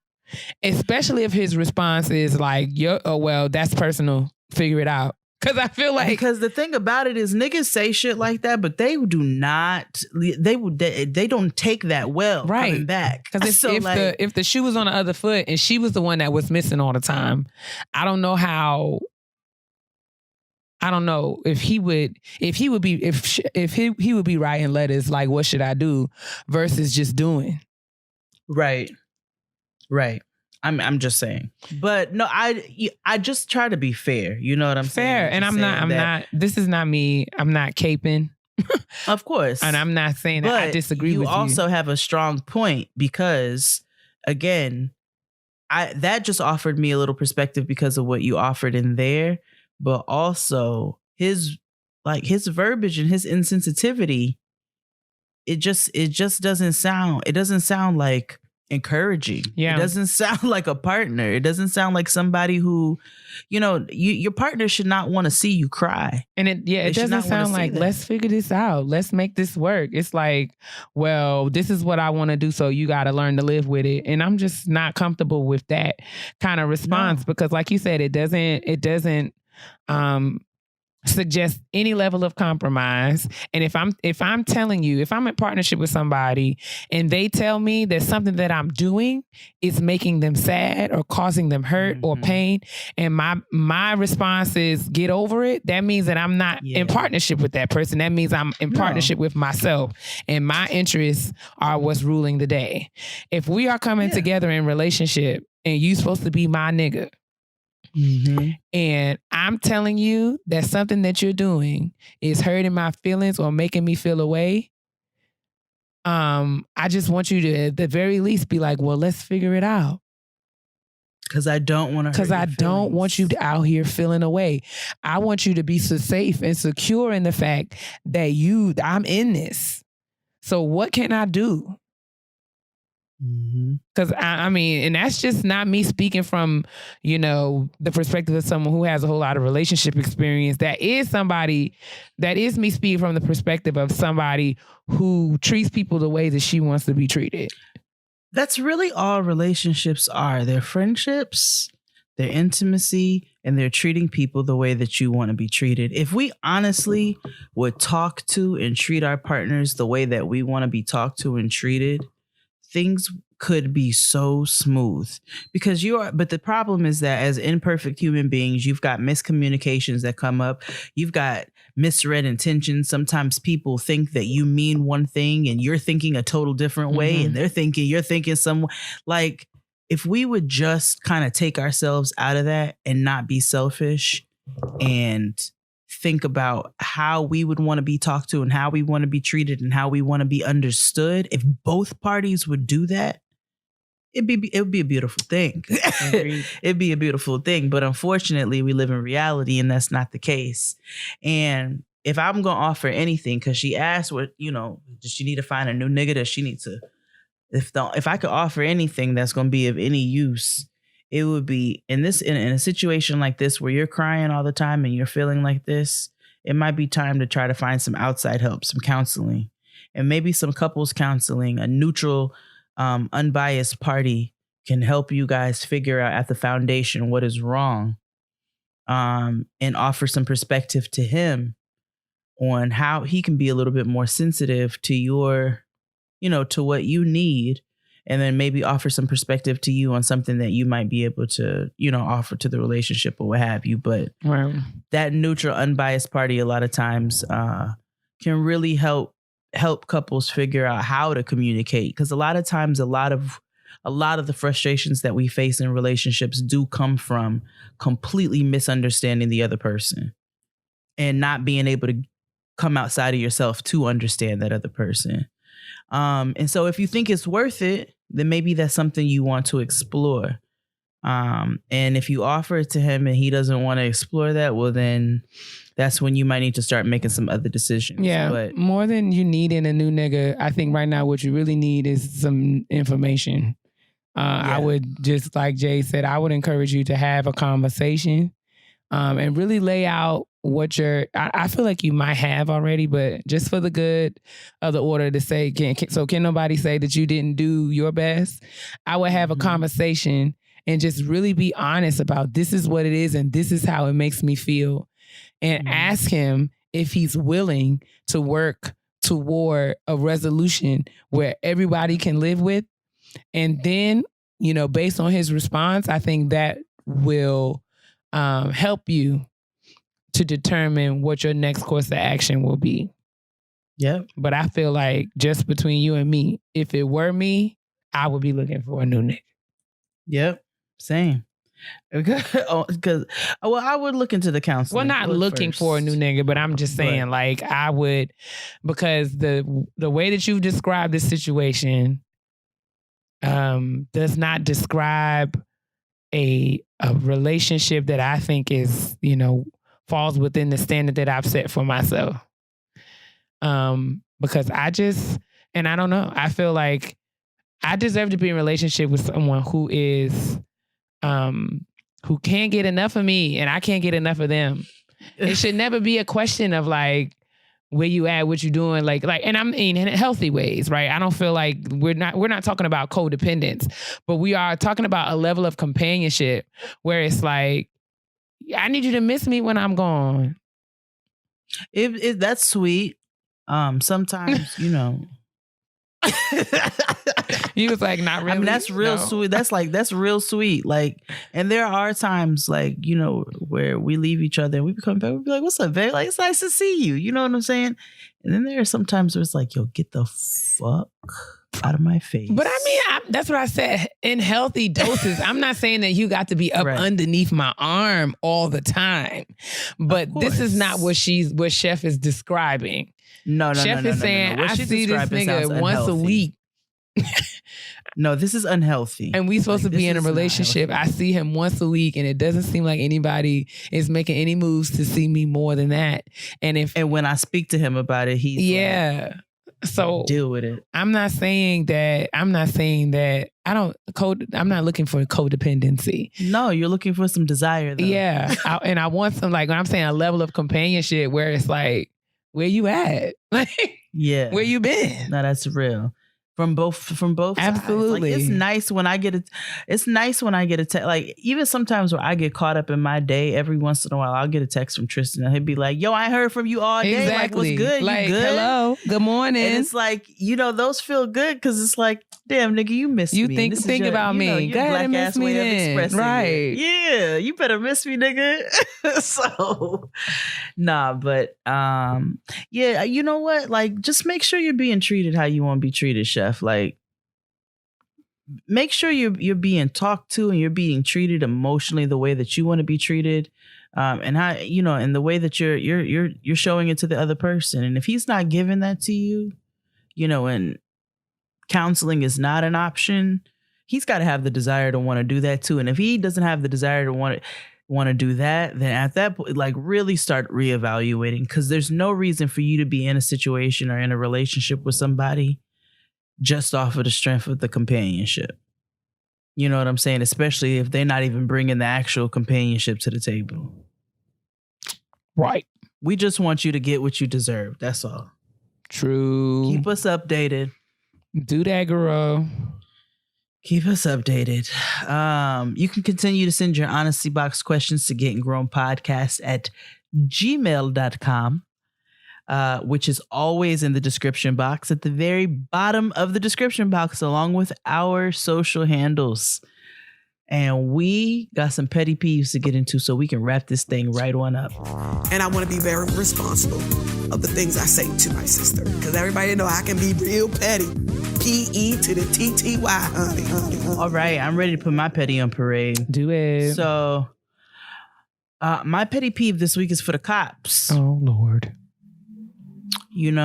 Especially if his response is like, oh, well, that's personal. Figure it out. Because I feel like... Because the thing about it is niggas say shit like that, but they do not... They don't take that well coming back. Because if the shoe was on the other foot and she was the one that was missing all the time, I don't know how I don't know if he would be writing letters like, what should I do, versus just doing. Right. I'm just saying, but no, I just try to be fair. You know what I'm saying? Fair, and I'm not. This is not me. I'm not caping. Of course, and I'm not saying that I disagree with you. You also have a strong point because, again, that just offered me a little perspective because of what you offered in there, but also his verbiage and his insensitivity. It just doesn't sound like encouraging. Yeah. It doesn't sound like a partner. It doesn't sound like somebody who, your partner should not want to see you cry. And it doesn't sound like, let's figure this out. Let's make this work. It's like, well, this is what I want to do, so you got to learn to live with it. And I'm just not comfortable with that kind of response because, like you said, it doesn't suggest any level of compromise. And if I'm telling you, if I'm in partnership with somebody and they tell me that something that I'm doing is making them sad or causing them hurt or pain, and my response is get over it, that means that I'm not in partnership with that person. That means I'm in partnership with myself, and my interests are what's ruling the day. If we are coming together in relationship and you supposed to be my nigga, and I'm telling you that something that you're doing is hurting my feelings or making me feel away, I just want you to, at the very least, be like, well, let's figure it out. Because I don't want to. Because I don't want you out here feeling away. I want you to be so safe and secure in the fact that I'm in this. So what can I do? Because I mean, and that's just not me speaking from, the perspective of someone who has a whole lot of relationship experience. That is me speaking from the perspective of somebody who treats people the way that she wants to be treated. That's really all relationships are. They're friendships, they're intimacy, and they're treating people the way that you want to be treated. If we honestly would talk to and treat our partners the way that we want to be talked to and treated, things could be so smooth but the problem is that as imperfect human beings, you've got miscommunications that come up. You've got misread intentions. Sometimes people think that you mean one thing and you're thinking a total different way, and you're thinking some, like, if we would just kind of take ourselves out of that and not be selfish and think about how we would want to be talked to and how we want to be treated and how we want to be understood. If both parties would do that, it would be a beautiful thing. It'd be a beautiful thing. But unfortunately, we live in reality and that's not the case. And if I'm going to offer anything, because she asked does she need to find a new nigga? Does she need to, if I could offer anything that's going to be of any use, it would be in a situation like this where you're crying all the time and you're feeling like this, it might be time to try to find some outside help, some counseling, and maybe some couples counseling. A neutral, unbiased party can help you guys figure out at the foundation what is wrong, and offer some perspective to him on how he can be a little bit more sensitive to your, to what you need. And then maybe offer some perspective to you on something that you might be able to, offer to the relationship or what have you. But that neutral, unbiased party a lot of times can really help couples figure out how to communicate. Because a lot of times, a lot of the frustrations that we face in relationships do come from completely misunderstanding the other person and not being able to come outside of yourself to understand that other person. And so if you think it's worth it, then maybe that's something you want to explore. And if you offer it to him and he doesn't want to explore that, well, then that's when you might need to start making some other decisions. Yeah, but more than you need in a new nigga, I think right now what you really need is some information. I would, just like Jay said, I would encourage you to have a conversation and really lay out what I feel like you might have already, but just for the good of the order to say, can nobody say that you didn't do your best? I would have a conversation and just really be honest about this is what it is and this is how it makes me feel. And ask him if he's willing to work toward a resolution where everybody can live with. And then, based on his response, I think that will help you to determine what your next course of action will be. Yep. But I feel like just between you and me, if it were me, I would be looking for a new nigga. Yep. Same. Because I would look into the counseling. Well, not looking for a new nigga, but I'm just saying, like, I would, because the way that you've described this situation does not describe a relationship that I think is, falls within the standard that I've set for myself. Because I don't know, I feel like I deserve to be in a relationship with someone who is, who can't get enough of me and I can't get enough of them. It should never be a question of like, where you at, what you doing, like, and I mean in healthy ways, right? I don't feel like we're not talking about codependence, but we are talking about a level of companionship where it's like, I need you to miss me when I'm gone. If that's sweet. Sometimes, He was like, not really. I mean, that's real sweet. That's real sweet. Like, and there are times like, where we leave each other and we become back. We be like, what's up, babe? Like, it's nice to see you. You know what I'm saying? And then there are some times where it's like, yo, get the fuck out of my face. But I mean, that's what I said. In healthy doses, I'm not saying that you got to be up underneath my arm all the time. But this is not what Chef is describing. No. Chef is saying, I see this nigga once a week. No, this is unhealthy. And we supposed to be in a relationship. I see him once a week and it doesn't seem like anybody is making any moves to see me more than that. And when I speak to him about it, he's like, so deal with it. I'm not saying that I'm not looking for codependency. No, you're looking for some desire though. Yeah. I want some, like, when I'm saying a level of companionship where it's like, where you at? Like, yeah. Where you been? No, that's real. From both Absolutely. sides. Like, it's nice when I get a text. Like, even sometimes where I get caught up in my day, every once in a while I'll get a text from Tristan and he'll be like, yo, I ain't heard from you all day. Exactly. Like, what's good? Like, you good? Hello, good morning. And it's like, those feel good because it's like, damn, nigga, you miss me. You think about me. Go ahead and miss me then. Right. Yeah, you better miss me, nigga. So, nah, but yeah, you know what? Like, just make sure you're being treated how you want to be treated, Chef. Like, make sure you're being talked to and you're being treated emotionally the way that you want to be treated, and how and the way that you're showing it to the other person. And if he's not giving that to you, and counseling is not an option, he's got to have the desire to want to do that too. And if he doesn't have the desire to want to do that, then at that point, like, really start reevaluating, because there's no reason for you to be in a situation or in a relationship with somebody just off of the strength of the companionship. You know what I'm saying? Especially if they're not even bringing the actual companionship to the table. Right. We just want you to get what you deserve. That's all. True. Keep us updated. Do that, girl. Keep us updated. You can continue to send your Honesty Box questions to gettinggrownpodcast@gmail.com. Which is always in the description box at the very bottom of the description box, along with our social handles. And we got some petty peeves to get into so we can wrap this thing right on up. And I want to be very responsible of the things I say to my sister, because everybody know I can be real petty. P-E to the T-T-Y, honey. All right, I'm ready to put my petty on parade. Do it. So, my petty peeve this week is for the cops. Oh, Lord. You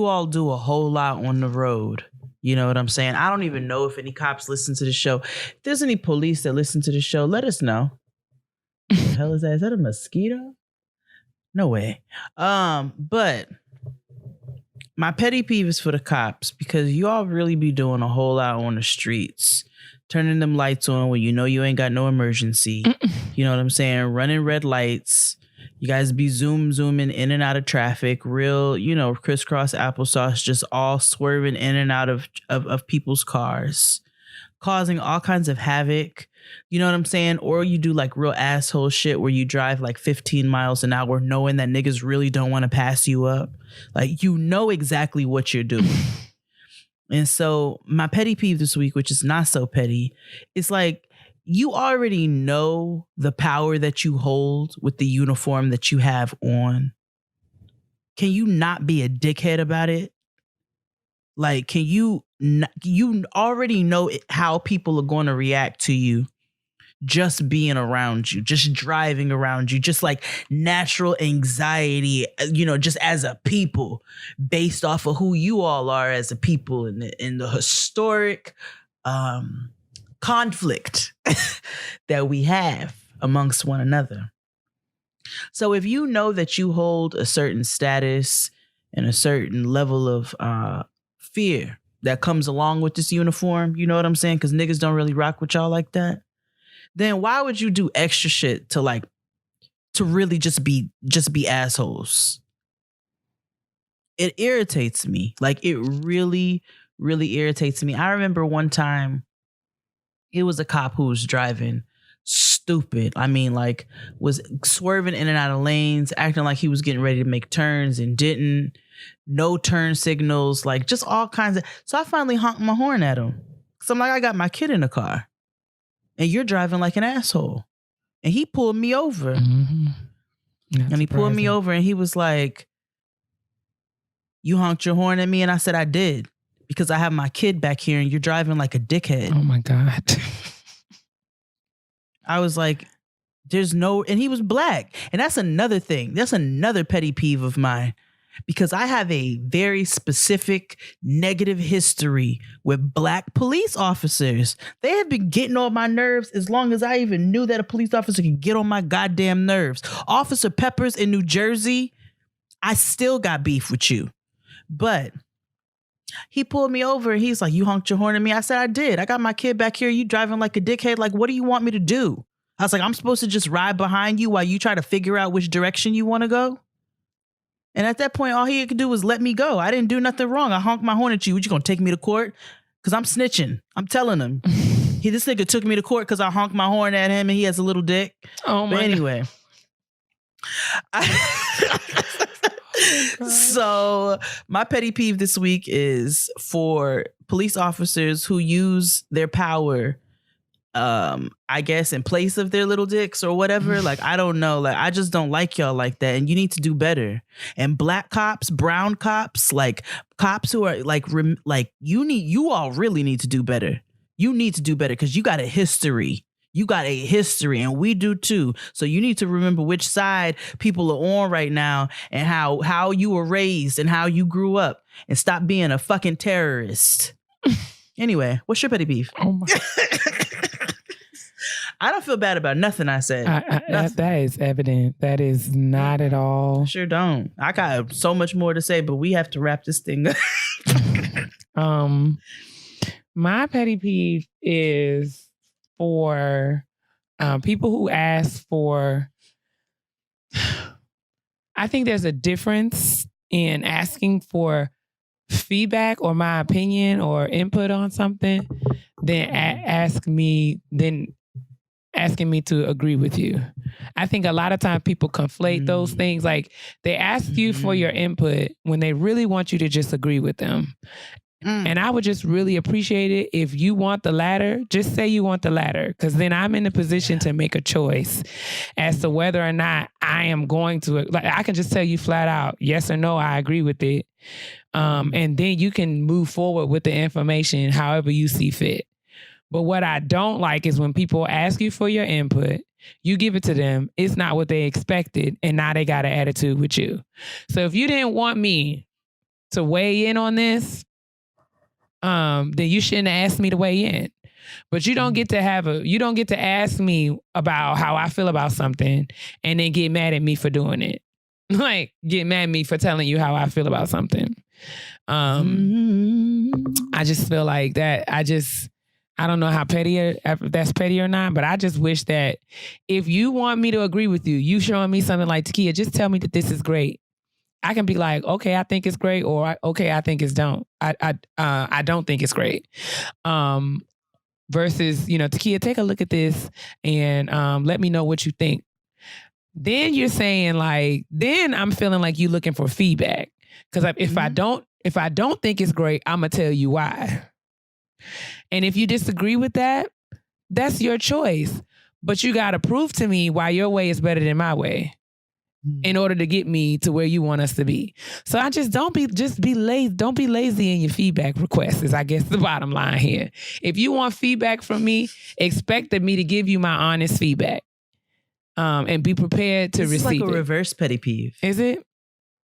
all do a whole lot on the road. You know what I'm saying? I don't even know if any cops listen to the show. If there's any police that listen to the show, let us know. What the hell is that? Is that a mosquito? No way. But my petty peeve is for the cops, because you all really be doing a whole lot on the streets. Turning them lights on when you know you ain't got no emergency. You know what I'm saying? Running red lights. You guys be zooming in and out of traffic, real, crisscross applesauce, just all swerving in and out of people's cars, causing all kinds of havoc. You know what I'm saying? Or you do like real asshole shit where you drive like 15 miles an hour knowing that niggas really don't want to pass you up. Like, you know exactly what you're doing. And so my petty peeve this week, which is not so petty, it's like, you already know the power that you hold with the uniform that you have on. Can you not be a dickhead about it? Like, can you already know how people are going to react to you just being around you, just driving around you, just like natural anxiety, just as a people, based off of who you all are as a people in the historic conflict that we have amongst one another. So if you know that you hold a certain status and a certain level of fear that comes along with this uniform, you know what I'm saying? Because niggas don't really rock with y'all like that. Then why would you do extra shit to really just be assholes? It irritates me. Like, it really, really irritates me. I remember one time it was a cop who was driving stupid. I mean, like, was swerving in and out of lanes, acting like he was getting ready to make turns and didn't. No turn signals, like just all kinds of. So I finally honked my horn at him. So I'm like, I got my kid in the car and you're driving like an asshole. And he pulled me over. Mm-hmm. And he pulled me over and he was like, you honked your horn at me? And I said, I did, because I have my kid back here and you're driving like a dickhead. Oh my God. I was like, and he was black. And that's another thing. That's another petty peeve of mine, because I have a very specific negative history with black police officers. They have been getting on my nerves as long as I even knew that a police officer could get on my goddamn nerves. Officer Peppers in New Jersey, I still got beef with you. But he pulled me over and he's like, you honked your horn at me? I said, I did. I got my kid back here. You driving like a dickhead. Like, what do you want me to do? I was like, I'm supposed to just ride behind you while you try to figure out which direction you want to go? And at that point, all he could do was let me go. I didn't do nothing wrong. I honked my horn at you. What, you gonna take me to court? Because I'm snitching. I'm telling him. This nigga took me to court because I honked my horn at him and he has a little dick. Oh my. But anyway. So my petty peeve this week is for police officers who use their power, I guess, in place of their little dicks or whatever. Like, I don't know. Like, I just don't like y'all like that. And you need to do better. And black cops, brown cops, like cops who are you all really need to do better. You need to do better because you got a history. You got a history and we do too. So you need to remember which side people are on right now and how you were raised and how you grew up, and stop being a fucking terrorist. Anyway, what's your petty beef? Oh my. I don't feel bad about nothing I said. That is evident. That is not at all. I sure don't. I got so much more to say, but we have to wrap this thing up. My petty peeve is for people who ask for. I think there's a difference in asking for feedback or my opinion or input on something than asking me to agree with you. I think a lot of times people conflate those things. Like, they ask you for your input when they really want you to just agree with them. And I would just really appreciate it if you want the latter, just say you want the latter, because then I'm in a position to make a choice as to whether or not I am going to, like, I can just tell you flat out, yes or no, I agree with it. And then you can move forward with the information however you see fit. But what I don't like is when people ask you for your input, you give it to them, it's not what they expected, and now they got an attitude with you. So if you didn't want me to weigh in on this, then you shouldn't have asked me to weigh in. But you don't get to ask me about how I feel about something and then get mad at me for doing it. Like, get mad at me for telling you how I feel about something. I just feel like that. I don't know how petty that's petty or not, but I just wish that if you want me to agree with you, you showing me something like Keia, just tell me that this is great. I can be like, okay, I think it's great, or okay, I think it's don't. I don't think it's great. Versus, Keia, take a look at this and let me know what you think. Then you're saying then I'm feeling like you looking for feedback. Because if I don't think it's great, I'm gonna tell you why. And if you disagree with that, that's your choice. But you got to prove to me why your way is better than my way in order to get me to where you want us to be. So I just be lazy. Don't be lazy in your feedback requests is I guess the bottom line here. If you want feedback from me, expect me to give you my honest feedback. And be prepared to receive it. It's like a reverse petty peeve. Is it?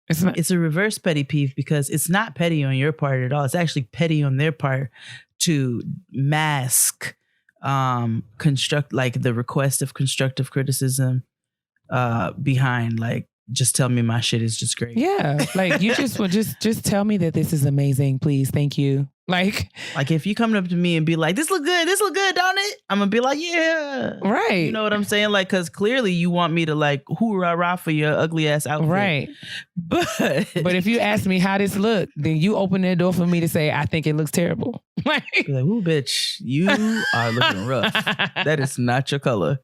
It's a reverse petty peeve because it's not petty on your part at all. It's actually petty on their part to mask the request of constructive criticism behind like, just tell me my shit is just great. Yeah. Like you just tell me that this is amazing, please. Thank you. Like if you come up to me and be like, this look good, don't it? I'm gonna be like, yeah. Right. You know what I'm saying? Like, cause clearly you want me to like hoorah for your ugly ass outfit. Right. But if you ask me how this look, then you open the door for me to say, I think it looks terrible. Like, ooh, bitch, you are looking rough. That is not your color.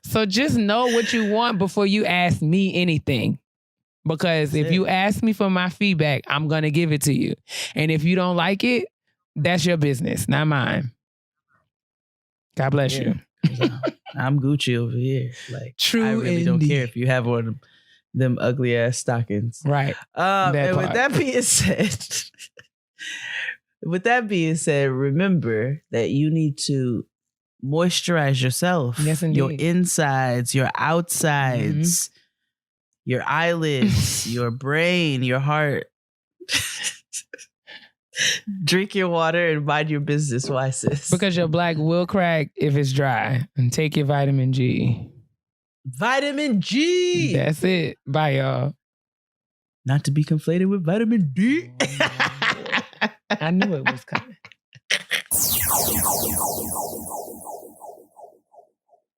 So just know what you want before you ask me anything. Because if you ask me for my feedback, I'm going to give it to you. And if you don't like it, that's your business, not mine. God bless you. I'm Gucci over here. Like, true. I really don't care if you have one of them ugly ass stockings. Right. And with that being said, remember that you need to moisturize yourself. Yes, indeed. Your insides, your outsides, your eyelids, your brain, your heart. Drink your water and mind your business, why, sis? Because your black will crack if it's dry. And take your vitamin G. Vitamin G! That's it. Bye, y'all. Not to be conflated with vitamin D. I knew it was coming.